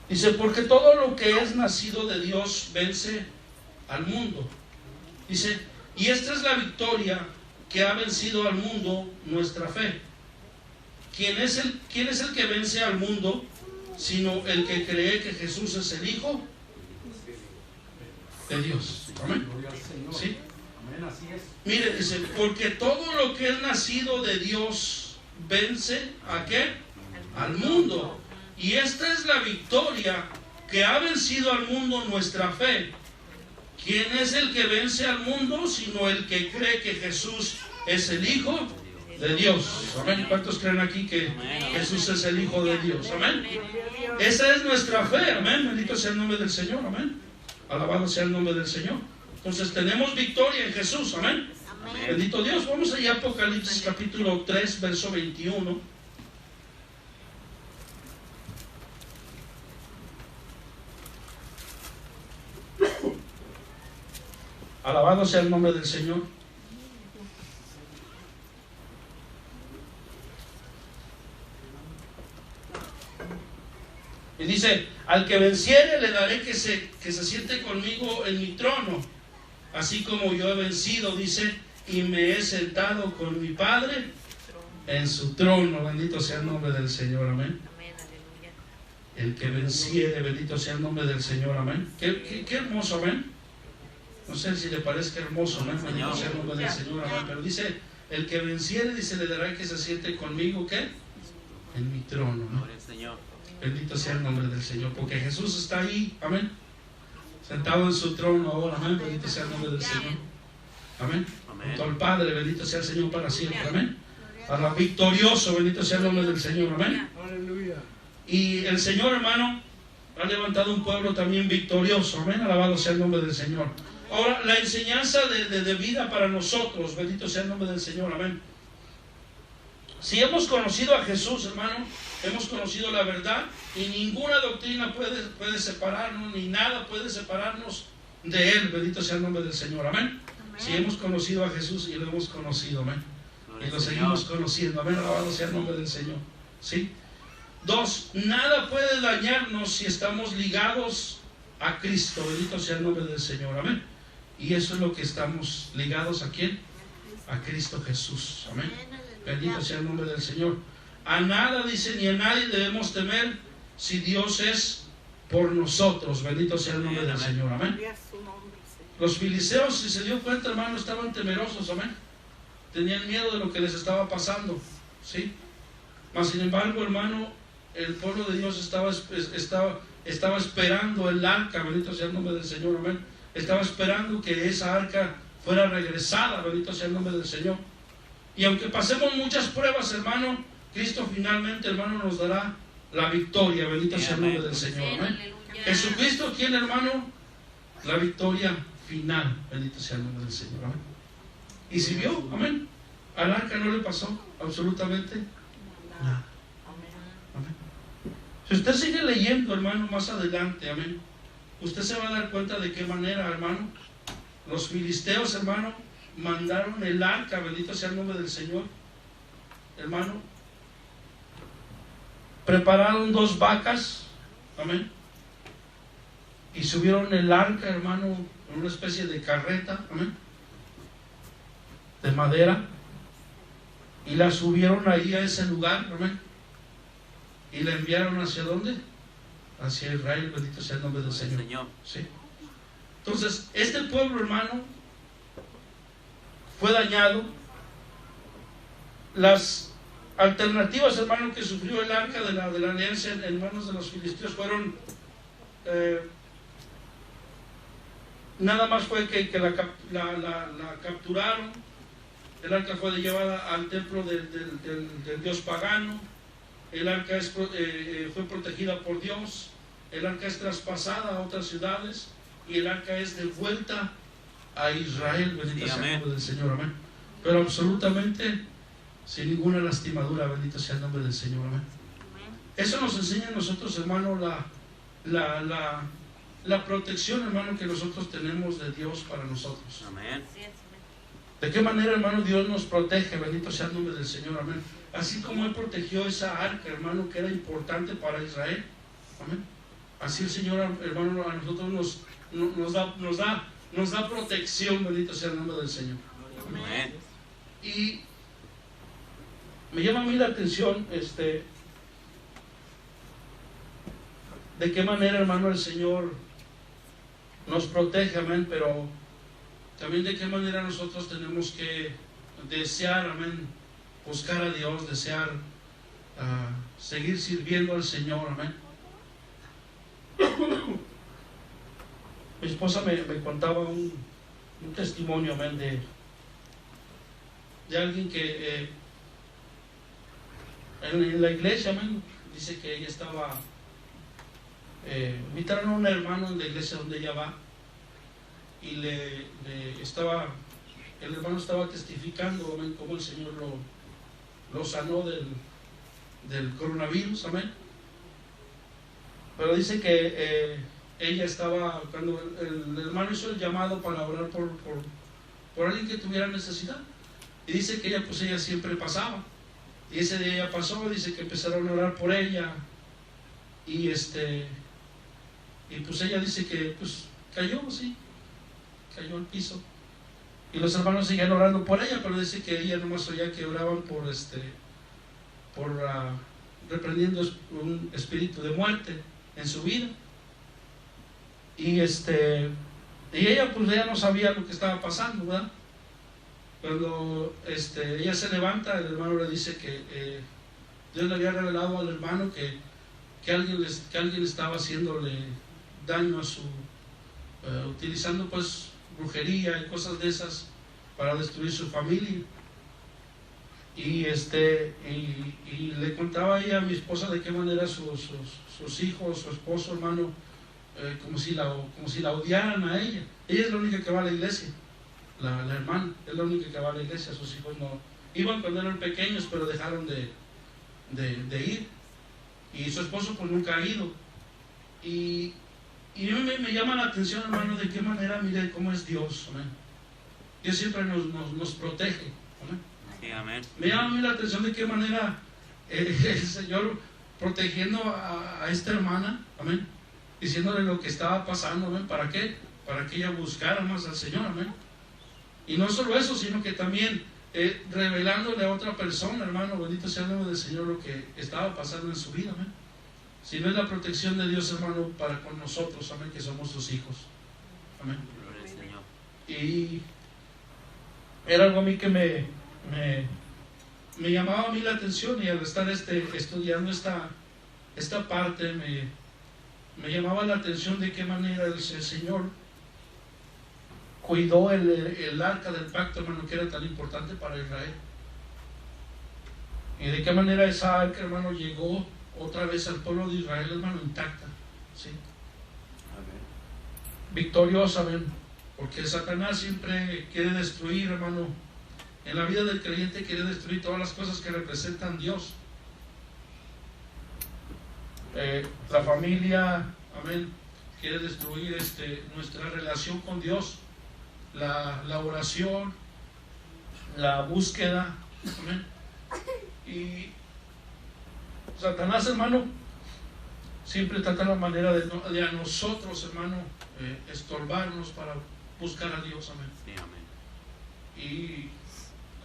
dice, porque todo lo que es nacido de Dios vence al mundo. Dice, y esta es la victoria que ha vencido al mundo, nuestra fe. ¿Quién es el que vence al mundo, sino el que cree que Jesús es el Hijo de Dios? Amén. ¿Sí? Así es. Mire, dice, porque todo lo que es nacido de Dios vence ¿a qué? Al mundo. Y esta es la victoria que ha vencido al mundo, nuestra fe. ¿Quién es el que vence al mundo? Sino el que cree que Jesús es el Hijo de Dios. Amén. ¿Cuántos creen aquí que Jesús es el Hijo de Dios? Amén. Esa es nuestra fe. Amén. Bendito sea el nombre del Señor. Amén. Alabado sea el nombre del Señor. Entonces tenemos victoria en Jesús. Amén. Bendito Dios. Vamos allá a Apocalipsis capítulo 3, verso 21. Alabado sea el nombre del Señor. Y dice, al que venciere le daré que se siente conmigo en mi trono, así como yo he vencido, dice, y me he sentado con mi Padre en su trono. Bendito sea el nombre del Señor, amén. El que venciere, bendito sea el nombre del Señor, amén. Qué hermoso, amén. No sé si le parezca hermoso, amén. Bendito sea el nombre del Señor, amén. Pero dice, el que venciere, dice, le dará que se siente conmigo, ¿qué? En mi trono, ¿no? Bendito sea el nombre del Señor, porque Jesús está ahí, amén. sentado en su trono ahora, amén, bendito sea el nombre del Señor, amén, junto al Padre, bendito sea el Señor para siempre, amén, para victorioso, bendito sea el nombre del Señor, amén. Aleluya. Y el Señor, hermano, ha levantado un pueblo también victorioso, amén, alabado sea el nombre del Señor. Ahora, la enseñanza de vida para nosotros, bendito sea el nombre del Señor, amén. Si hemos conocido a Jesús, hermano, hemos conocido la verdad y ninguna doctrina puede separarnos, ni nada puede separarnos de Él, bendito sea el nombre del Señor, amén. Si hemos conocido a Jesús y lo hemos conocido, amén, y lo seguimos conociendo, amén, alabado sea el nombre del Señor, ¿sí? 2, nada puede dañarnos si estamos ligados a Cristo, bendito sea el nombre del Señor, amén. Y eso es lo que estamos ligados, ¿a quién? A Cristo Jesús, amén. Bendito sea el nombre del Señor. A nada, dice, ni a nadie debemos temer si Dios es por nosotros. Bendito sea el nombre del Señor, amén. Los filisteos, si se dio cuenta, hermano, estaban temerosos, amén. Tenían miedo de lo que les estaba pasando, ¿sí? Mas sin embargo, hermano, el pueblo de Dios estaba esperando el arca, bendito sea el nombre del Señor, amén. Estaba esperando que esa arca fuera regresada, bendito sea el nombre del Señor. Y aunque pasemos muchas pruebas, hermano, Cristo finalmente, hermano, nos dará la victoria, bendito sea el nombre del Señor, amén. Jesucristo, ¿quién, hermano? La victoria final, bendito sea el nombre del Señor, amén. Y si vio, amén, al arca no le pasó absolutamente nada, amén. Si usted sigue leyendo, hermano, más adelante, amén, usted se va a dar cuenta de qué manera, hermano, los filisteos, hermano, mandaron el arca, bendito sea el nombre del Señor, hermano, prepararon 2 vacas, amén, y subieron el arca, hermano, en una especie de carreta, amén, de madera, y la subieron ahí a ese lugar, amén, y la enviaron ¿hacia dónde? Hacia Israel, bendito sea el nombre del Señor. Sí. Entonces, este pueblo, hermano, fue dañado. Las alternativas, hermano, que sufrió el arca de la alianza en manos de los filisteos fueron nada más fue que la capturaron. El arca fue llevada al templo del dios pagano. El arca fue protegida por Dios. El arca es traspasada a otras ciudades y el arca es devuelta a Israel, bendito sea el nombre del Señor, amén. Pero absolutamente sin ninguna lastimadura, bendito sea el nombre del Señor, amén. Eso nos enseña a nosotros, hermano, la protección, hermano, que nosotros tenemos de Dios para nosotros. Amén. ¿De qué manera, hermano, Dios nos protege? Bendito sea el nombre del Señor, amén. Así como Él protegió esa arca, hermano, que era importante para Israel, amén. Así el Señor, hermano, a nosotros nos da protección, bendito sea el nombre del Señor. Amén. Y me llama a mí la atención, de qué manera, hermano, el Señor nos protege, amén, pero también de qué manera nosotros tenemos que desear, amén, buscar a Dios, desear seguir sirviendo al Señor, amén. Mi esposa me contaba un testimonio, amén, de alguien que en la iglesia, amén, dice que ella estaba, invitaron a un hermano en la iglesia donde ella va y el hermano estaba testificando, amén, cómo el Señor lo sanó del coronavirus, amén. Pero dice que ella estaba, cuando el hermano hizo el llamado para orar por alguien que tuviera necesidad, y dice que ella siempre pasaba, y ese día ella pasó, dice que empezaron a orar por ella, y pues ella dice que pues cayó al piso, y los hermanos seguían orando por ella, pero dice que ella nomás oía que oraban reprendiendo un espíritu de muerte en su vida. Y ella pues ya no sabía lo que estaba pasando, ¿verdad? Cuando ella se levanta, el hermano le dice que Dios le había revelado al hermano que alguien estaba haciéndole daño utilizando pues brujería y cosas de esas para destruir su familia. Y le contaba ahí a mi esposa de qué manera sus hijos, su esposo, hermano, como si la odiaran a ella. Ella es la única que va a la iglesia, la hermana es la única que va a la iglesia. Sus hijos no iban cuando eran pequeños, pero dejaron de ir, y su esposo pues nunca ha ido. Y me llama la atención, hermano, de qué manera, mire cómo es Dios, amén. Dios siempre nos protege, amén. Sí, amén. Me llama a mí la atención de qué manera el Señor protegiendo a esta hermana, amén, diciéndole lo que estaba pasando, amén. ¿Para qué? Para que ella buscara más al Señor, amén. Y no solo eso, sino que también revelándole a otra persona, hermano, bendito sea el nombre del Señor, lo que estaba pasando en su vida, amén. Si no es la protección de Dios, hermano, para con nosotros, amén, que somos sus hijos, amén. Gloria al Señor. Y era algo a mí que me llamaba a mí la atención, y al estar estudiando esta parte me llamaba la atención de qué manera el Señor cuidó el arca del pacto, hermano, que era tan importante para Israel, y de qué manera esa arca, hermano, llegó otra vez al pueblo de Israel, hermano, intacta, ¿sí? Victoriosa, amén. Porque Satanás siempre quiere destruir, hermano, en la vida del creyente quiere destruir todas las cosas que representan Dios. La familia, amén, quiere destruir nuestra relación con Dios, la oración, la búsqueda, amén. Y Satanás, hermano, siempre trata la manera de a nosotros, hermano, estorbarnos para buscar a Dios, amén. Sí, amén. Y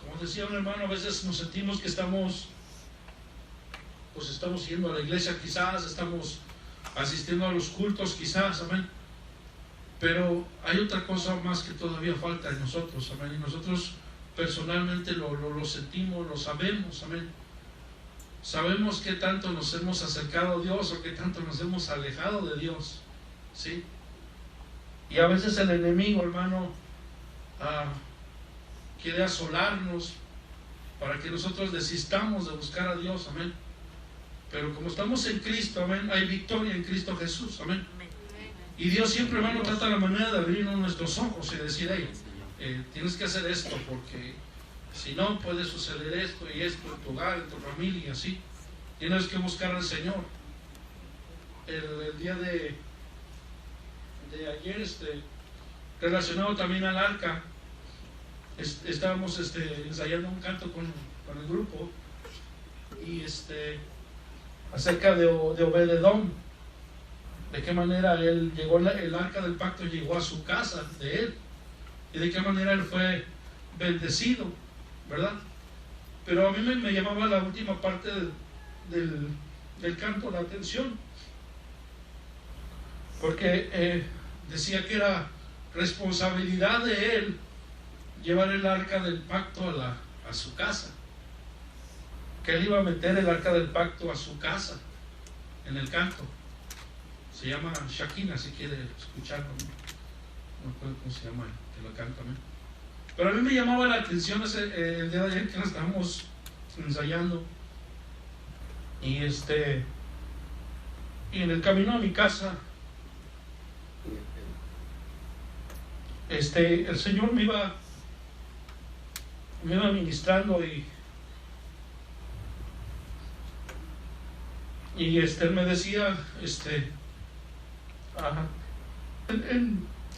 como decía un hermano, a veces nos sentimos que estamos yendo a la iglesia, quizás estamos asistiendo a los cultos, quizás, amén. Pero hay otra cosa más que todavía falta en nosotros, amén. Y nosotros personalmente lo sentimos, lo sabemos, amén. Sabemos qué tanto nos hemos acercado a Dios o qué tanto nos hemos alejado de Dios, ¿sí? Y a veces el enemigo, hermano, quiere asolarnos para que nosotros desistamos de buscar a Dios, amén. Pero como estamos en Cristo, amén, hay victoria en Cristo Jesús, amén. Y Dios siempre, hermano, trata la manera de abrirnos nuestros ojos y decir, hey, tienes que hacer esto, porque si no puede suceder esto y esto en tu hogar, en tu familia, así. Tienes que buscar al Señor. El día de ayer, relacionado también al arca, estábamos ensayando un canto con el grupo, y acerca de Obed-Edom, de qué manera él llegó, el arca del pacto llegó a su casa de él, y de qué manera él fue bendecido, ¿verdad? Pero a mí me llamaba la última parte del canto la atención, porque decía que era responsabilidad de él llevar el arca del pacto a su casa, que él iba a meter el arca del pacto a su casa, en el canto. Se llama Shakina, si quiere escucharlo, no recuerdo cómo se llama que lo canta, ¿no? Pero a mí me llamaba la atención el día de ayer que nos estábamos ensayando, y en el camino a mi casa, el Señor me iba ministrando, y Él me decía,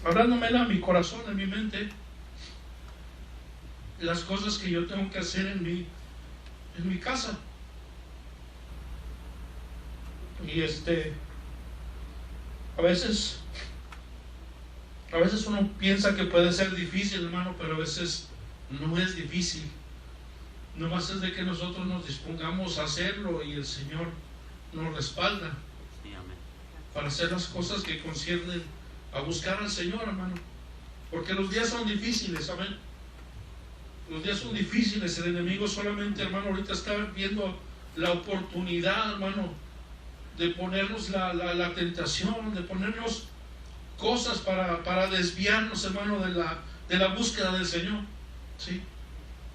hablándome a mi corazón, en mi mente, las cosas que yo tengo que hacer en mi casa. Y a veces uno piensa que puede ser difícil, hermano, pero a veces no es difícil. Nomás es de que nosotros nos dispongamos a hacerlo, y el Señor nos respalda, Sí, amén. para hacer las cosas que conciernen a buscar al Señor, hermano. Porque los días son difíciles, amén. Los días son difíciles. El enemigo solamente, hermano, ahorita está viendo la oportunidad, hermano, de ponernos la tentación, de ponernos cosas para desviarnos, hermano, de la búsqueda del Señor, ¿sí?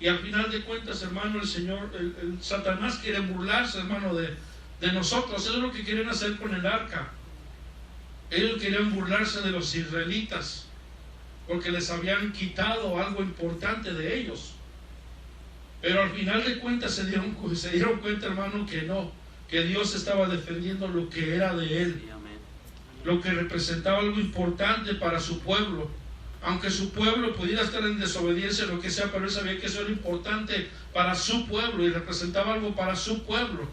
Y al final de cuentas, hermano, el Señor, el Satanás quiere burlarse, hermano, de nosotros. Eso es lo que quieren hacer con el arca. Ellos querían burlarse de los israelitas porque les habían quitado algo importante de ellos. Pero al final de cuentas se dieron cuenta, hermano, que no, que Dios estaba defendiendo lo que era de Él, lo que representaba algo importante para su pueblo. Aunque su pueblo pudiera estar en desobediencia, lo que sea, pero Él sabía que eso era importante para su pueblo y representaba algo para su pueblo.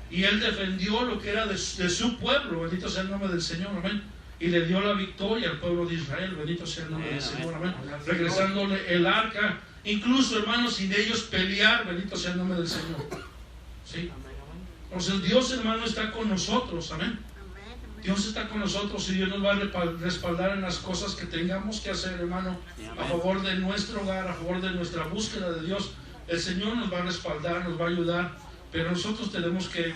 Y Él defendió lo que era de su pueblo, bendito sea el nombre del Señor, amén. Y le dio la victoria al pueblo de Israel, bendito sea el nombre del Señor, amén. Regresándole el arca, incluso, hermanos, sin ellos pelear, bendito sea el nombre del Señor. ¿Sí? Entonces Dios, hermano, está con nosotros, amén. Dios está con nosotros y Dios nos va a respaldar en las cosas que tengamos que hacer, hermano, a favor de nuestro hogar, a favor de nuestra búsqueda de Dios. El Señor nos va a respaldar, nos va a ayudar, pero nosotros tenemos que,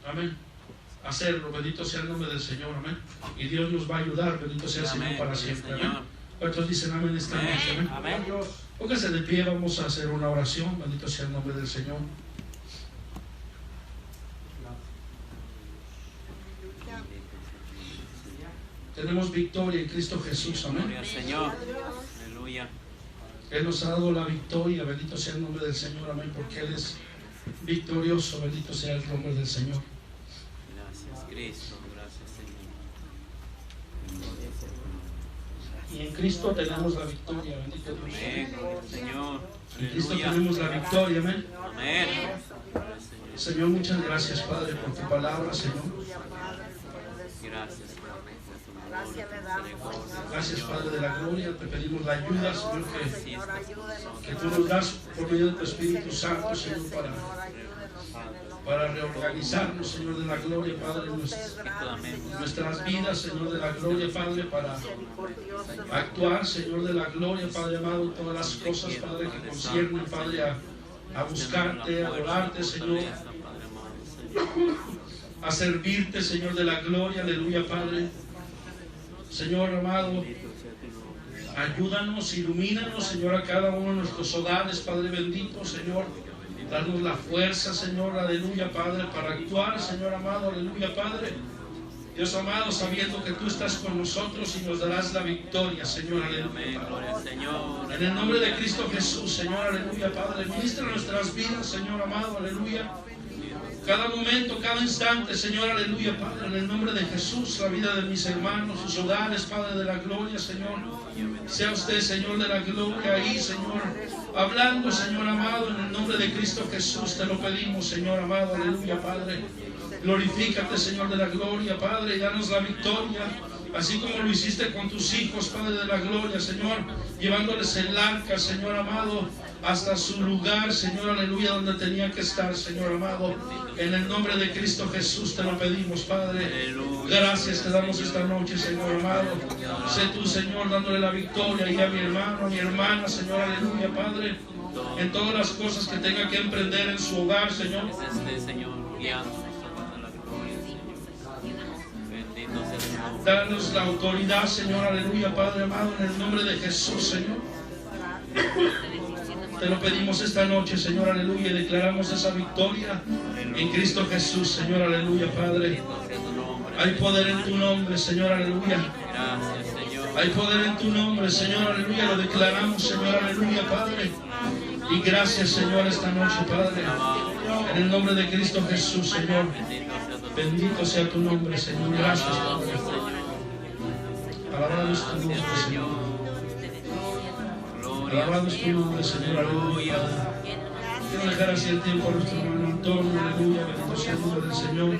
amén, hacerlo. Bendito sea el nombre del Señor, amén. Y Dios nos va a ayudar, bendito sea el Señor para siempre, amén. ¿Cuántos dicen amén esta noche? Amén. Póngase de pie, vamos a hacer una oración. Bendito sea el nombre del Señor. Tenemos victoria en Cristo Jesús, amén. Gloria al Señor. Aleluya. Él nos ha dado la victoria, bendito sea el nombre del Señor, amén, porque Él es victorioso, bendito sea el nombre del Señor. Gracias, Cristo. Gracias, Señor. Y en Cristo tenemos la victoria, bendito Dios. Amén. Gloria al Señor. En Cristo Aleluya. tenemos la victoria, amén. Amén. Señor, muchas gracias, Padre, por tu palabra, Señor. Gracias. Gracias, Padre de la gloria. Te pedimos la ayuda, Señor, que tú nos das por medio de tu Espíritu Santo, Señor, para reorganizarnos, Señor de la gloria, Padre, nuestras vidas, Señor de la gloria, Padre, para actuar, Señor de la gloria, Padre amado, en todas las cosas, Padre, que conciernen, Padre, a buscarte, a adorarte, Señor, a servirte, Señor de la gloria, aleluya, Padre. Señor amado, ayúdanos, ilumínanos, Señor, a cada uno de nuestros hogares, Padre bendito, Señor. Danos la fuerza, Señor, aleluya, Padre, para actuar, Señor amado, aleluya, Padre. Dios amado, sabiendo que tú estás con nosotros y nos darás la victoria, Señor, aleluya, Padre. En el nombre de Cristo Jesús, Señor, aleluya, Padre. Ministra nuestras vidas, Señor amado, aleluya. Cada momento, cada instante, Señor, aleluya, Padre, en el nombre de Jesús, la vida de mis hermanos, sus hogares, Padre de la gloria, Señor. Sea usted, Señor de la gloria, ahí, Señor, hablando, Señor amado, en el nombre de Cristo Jesús, te lo pedimos, Señor amado, aleluya, Padre. Glorifícate, Señor de la gloria, Padre, y danos la victoria, así como lo hiciste con tus hijos, Padre de la gloria, Señor, llevándoles el arca, Señor amado, hasta su lugar, Señor, aleluya, donde tenía que estar, Señor amado. En el nombre de Cristo Jesús te lo pedimos, Padre. Gracias te damos esta noche, Señor amado. Sé tú, Señor, dándole la victoria y a mi hermano, a mi hermana, Señor, aleluya, Padre. En todas las cosas que tenga que emprender en su hogar, Señor. Danos la autoridad, Señor, aleluya, Padre amado, en el nombre de Jesús, Señor. Te lo pedimos esta noche, Señor, aleluya, y declaramos esa victoria en Cristo Jesús, Señor, aleluya, Padre. Hay poder en tu nombre, Señor, aleluya. Hay poder en tu nombre, Señor, aleluya. Lo declaramos, Señor, aleluya, Padre. Y gracias, Señor, esta noche, Padre. En el nombre de Cristo Jesús, Señor. Bendito sea tu nombre, Señor. Gracias, Padre. Alabado es tu nombre, Señor. Alabado es tu nombre, Señor, aleluya. Quiero dejar así el tiempo a nuestro hermano Antonio, aleluya. Bendito sea el nombre del Señor.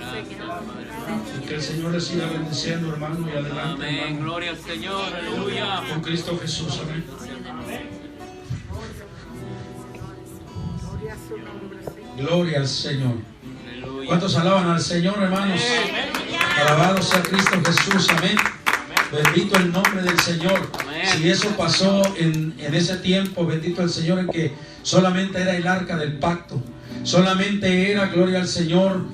Y que el Señor le siga bendiciendo, hermano, y adelante, Amén. hermano. Gloria al Señor. Aleluya. Con Cristo Jesús, amén. Gloria al Señor. Aleluya. ¿Cuántos alaban al Señor, hermanos? Alabado sea Cristo Jesús, amén. Bendito el nombre del Señor. Si eso pasó en ese tiempo, bendito el Señor, en que solamente era el arca del pacto, solamente era, gloria al Señor,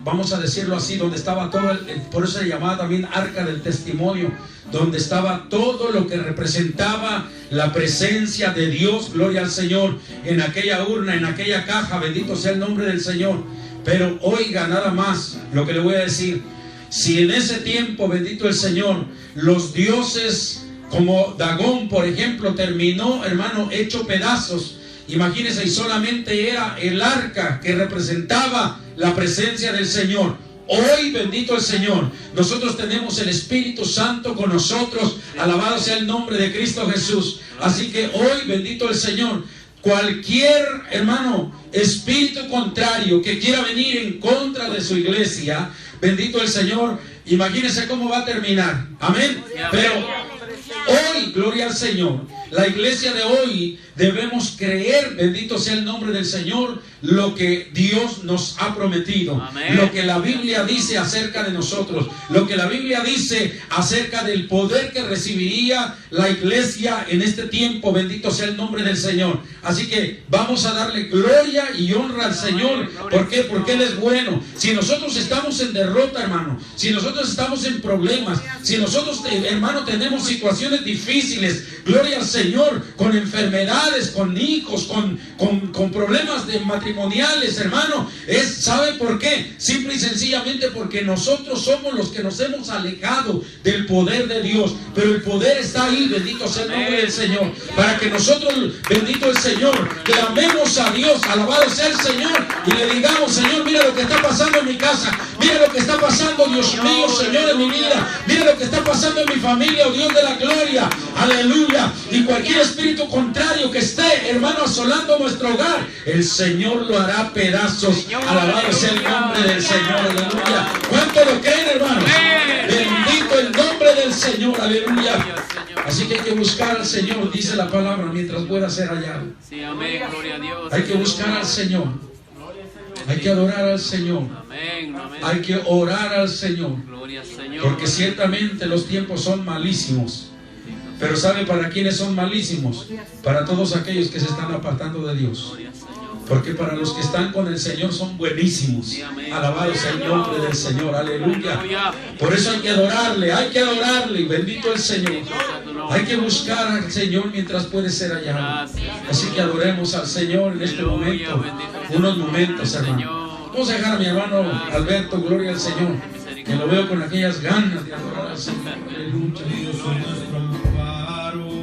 vamos a decirlo así, donde estaba todo, por eso se llamaba también arca del testimonio, donde estaba todo lo que representaba la presencia de Dios, gloria al Señor, en aquella urna, en aquella caja, bendito sea el nombre del Señor. Pero oiga nada más lo que le voy a decir. Si en ese tiempo, bendito el Señor, los dioses como Dagón, por ejemplo, terminó, hermano, hecho pedazos, imagínense, y solamente era el arca que representaba la presencia del Señor. Hoy, bendito el Señor, nosotros tenemos el Espíritu Santo con nosotros, alabado sea el nombre de Cristo Jesús. Así que hoy, bendito el Señor, cualquier, hermano, espíritu contrario que quiera venir en contra de su iglesia, bendito el Señor, imagínense cómo va a terminar. Amén. Pero hoy, gloria al Señor, la iglesia de hoy debemos creer, bendito sea el nombre del Señor, lo que Dios nos ha prometido. Amén. Lo que la Biblia dice acerca de nosotros, lo que la Biblia dice acerca del poder que recibiría la iglesia en este tiempo, bendito sea el nombre del Señor. Así que vamos a darle gloria y honra al Señor. ¿Por qué? Porque Él es bueno. Si nosotros estamos en derrota, hermano, si nosotros estamos en problemas, si nosotros, hermano, tenemos situaciones difíciles, gloria al Señor, con enfermedades, con hijos, con problemas de matrimoniales, hermano, ¿sabe por qué? Simple y sencillamente porque nosotros somos los que nos hemos alejado del poder de Dios. Pero el poder está ahí, bendito sea el nombre del Señor, para que nosotros, bendito el Señor, clamemos a Dios, alabado sea el Señor, y le digamos: Señor, mira lo que está pasando en mi casa, mira lo que está pasando, Dios mío, Señor, en mi vida, mira lo que está pasando en mi familia, oh Dios de la gloria, aleluya. Y cualquier espíritu contrario que esté, hermano, asolando nuestro hogar, el Señor lo hará pedazos. Alabado sea el nombre del Señor, aleluya. ¿Cuánto lo creen, hermanos? Bendito el nombre del Señor, aleluya. Así que hay que buscar al Señor, dice la palabra, mientras pueda ser hallado. Sí, amén, gloria a Dios. Hay que buscar al Señor. Hay que adorar al Señor. Amén, amén. Hay que orar al Señor. Gloria al Señor. Porque ciertamente los tiempos son malísimos. Pero ¿sabe para quiénes son malísimos? Para todos aquellos que se están apartando de Dios. Porque para los que están con el Señor son buenísimos. Alabado sea el nombre del Señor, aleluya. Por eso hay que adorarle, y bendito el Señor. Hay que buscar al Señor mientras puede ser hallado. Así que adoremos al Señor en este momento, unos momentos, hermano. Vamos a dejar a mi hermano Alberto, gloria al Señor, que lo veo con aquellas ganas de adorar al Señor. Aleluya.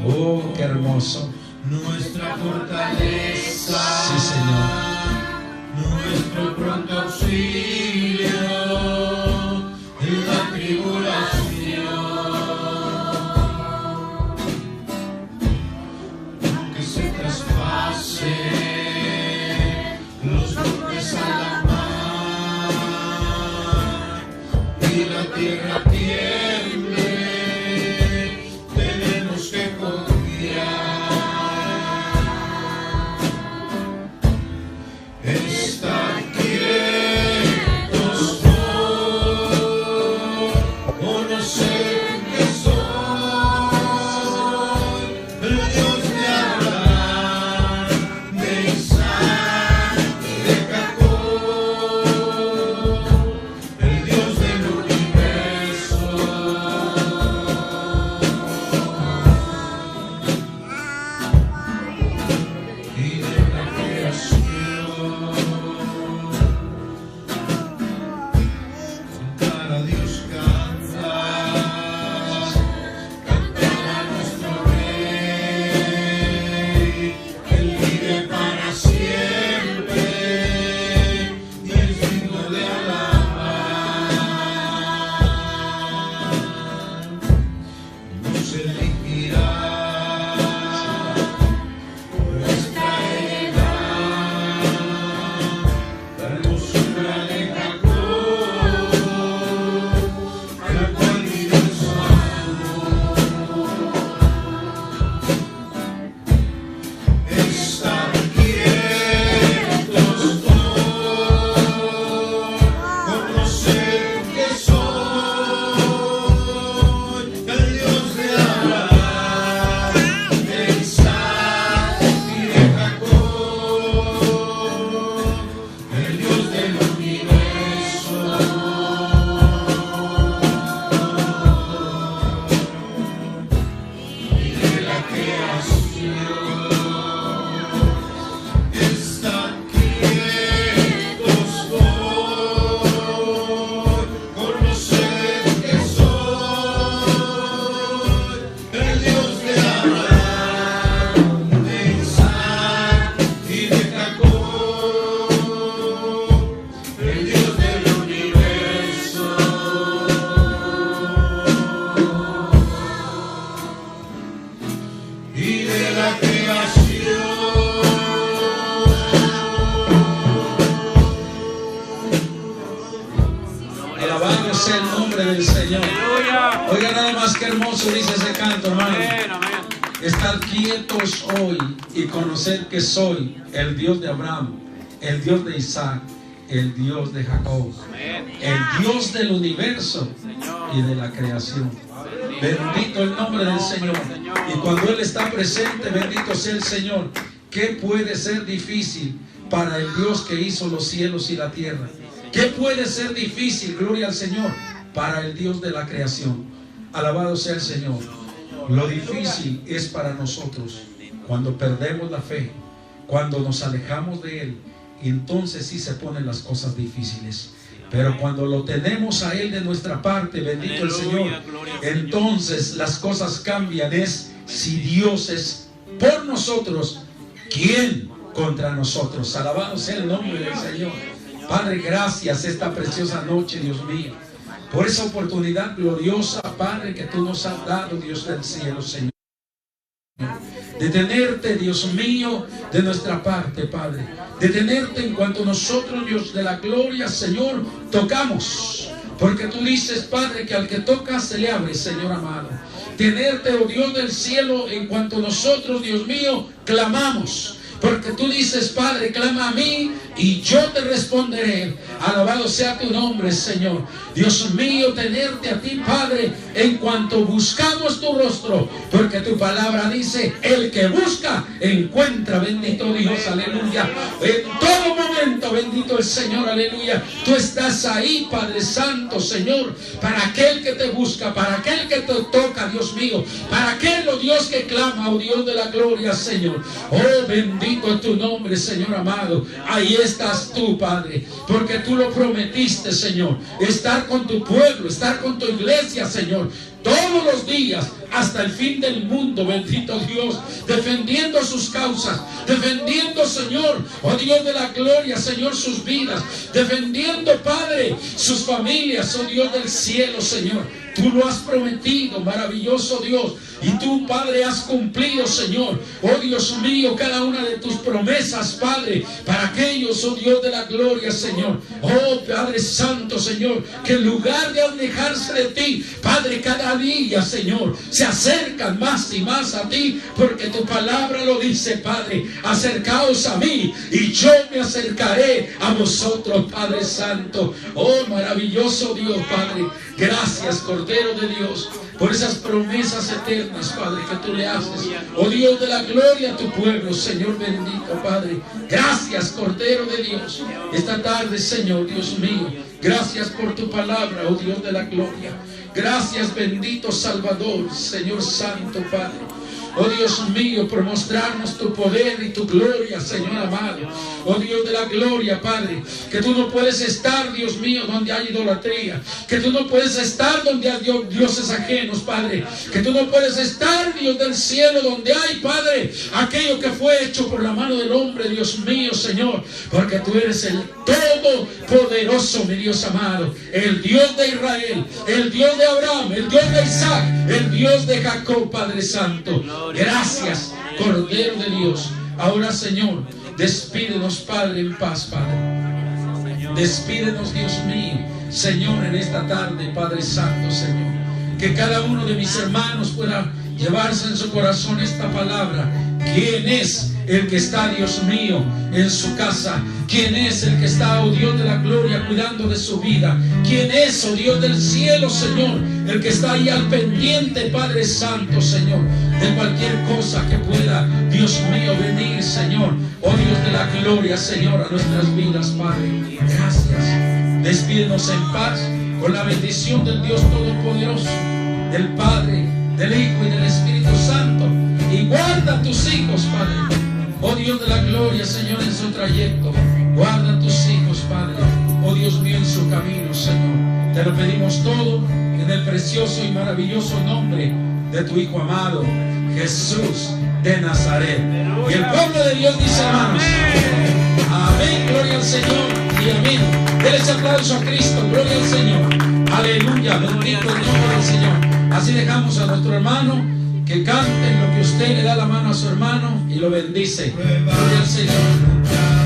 Oh, qué hermoso. Nuestra fortaleza, Sí, Señor. nuestro pronto auxilio en la tribulación, que se traspase los montes a la mar y la tierra tiemble, tenemos que confiar. Estar quietos por conocer que soy el Dios de Abraham, de Isaac, de Jacob, el Dios del universo. Y de la creación. nombre del Señor. Aleluya. Oiga nada más que hermoso dice ese canto, hermano. Amén, amén. Estar quietos hoy y conocer que soy el Dios de Abraham, el Dios de Isaac, el Dios de Jacob, Amén. el Dios del universo y de la creación. Bendito el nombre del Señor. Y cuando Él está presente, bendito sea el Señor. ¿Qué puede ser difícil para el Dios que hizo los cielos y la tierra? ¿Qué puede ser difícil, gloria al Señor, para el Dios de la creación? Alabado sea el Señor. Lo difícil es para nosotros cuando perdemos la fe, cuando nos alejamos de Él. Entonces sí se ponen las cosas difíciles. Pero cuando lo tenemos a Él de nuestra parte, bendito el Señor, entonces las cosas cambian. Es si Dios es por nosotros, ¿quién contra nosotros? Alabado sea el nombre del Señor. Padre, gracias esta preciosa noche, Dios mío, por esa oportunidad gloriosa, Padre, que tú nos has dado, Dios del cielo, Señor, de tenerte, Dios mío, de nuestra parte, Padre, de tenerte en cuanto nosotros, Dios de la gloria, Señor, tocamos, porque tú dices, Padre, que al que toca se le abre, Señor amado. Tenerte, oh Dios del cielo, en cuanto nosotros, Dios mío, clamamos. Porque tú dices, Padre, clama a mí y yo te responderé. Alabado sea tu nombre, Señor. Dios mío, tenerte a ti, Padre, en cuanto buscamos tu rostro. Porque tu palabra dice, el que busca, encuentra. Bendito Dios, aleluya. En todo momento, bendito el Señor, aleluya. Tú estás ahí, Padre Santo, Señor, para aquel que te busca, para aquel que te toca, Dios mío. Para aquel, oh Dios, que clama, oh Dios de la gloria, Señor. Oh, bendito es tu nombre, Señor amado. Ahí estás tú, Padre, porque tú lo prometiste, Señor, estar con tu pueblo, estar con tu iglesia, Señor, todos los días hasta el fin del mundo, bendito Dios, defendiendo sus causas, defendiendo, Señor, oh Dios de la gloria, Señor, sus vidas, defendiendo, Padre, sus familias, oh Dios del cielo, Señor. Tú lo has prometido, maravilloso Dios, y tú, Padre, has cumplido, Señor, oh Dios mío, cada una de tus promesas, Padre, para aquellos, oh Dios de la gloria, Señor, oh Padre Santo, Señor, que en lugar de alejarse de ti, Padre, cada día, Señor, se acercan más y más a ti, porque tu palabra lo dice, Padre, acercaos a mí y yo me acercaré a vosotros, Padre Santo. Oh maravilloso Dios, Padre, gracias, Cordero de Dios, por esas promesas eternas, Padre, que tú le haces, oh Dios de la gloria, a tu pueblo, Señor bendito, Padre. Gracias, Cordero de Dios, esta tarde, Señor, Dios mío, gracias por tu palabra, oh Dios de la gloria. Gracias, bendito Salvador, Señor Santo, Padre. Oh Dios mío, por mostrarnos tu poder y tu gloria, Señor amado. Oh Dios de la gloria, Padre, que tú no puedes estar, Dios mío, donde hay idolatría. Que tú no puedes estar donde hay dioses ajenos, Padre. Que tú no puedes estar, Dios del cielo, donde hay, Padre, aquello que fue hecho por la mano del hombre, Dios mío, Señor. Porque tú eres el todopoderoso, mi Dios amado. El Dios de Israel, el Dios de Abraham, el Dios de Isaac, el Dios de Jacob, Padre Santo. Gracias, Cordero de Dios. Ahora, Señor, despídenos, Padre, en paz, Padre. Despídenos, Dios mío, Señor, en esta tarde, Padre Santo, Señor. Que cada uno de mis hermanos pueda llevarse en su corazón esta palabra. ¿Quién es el que está, Dios mío, en su casa? ¿Quién es el que está, oh Dios de la gloria, cuidando de su vida? ¿Quién es, oh Dios del cielo, Señor, el que está ahí al pendiente, Padre Santo, Señor, de cualquier cosa que pueda, Dios mío, venir, Señor, oh Dios de la gloria, Señor, a nuestras vidas, Padre? Gracias. Despídenos en paz con la bendición del Dios Todopoderoso, del Padre, del Hijo y del Espíritu Santo. Y guarda a tus hijos, Padre. Oh Dios de la gloria, Señor, en su trayecto. Guarda a tus hijos, Padre. Oh Dios mío, en su camino, Señor. Te lo pedimos todo en el precioso y maravilloso nombre de tu Hijo amado, Jesús de Nazaret. Y el pueblo de Dios dice, hermanos, amén, gloria al Señor y amén. Denle ese aplauso a Cristo, gloria al Señor. Aleluya, bendito el nombre del Señor. Así dejamos a nuestro hermano que cante en lo que usted le da la mano a su hermano y lo bendice. Gloria al Señor.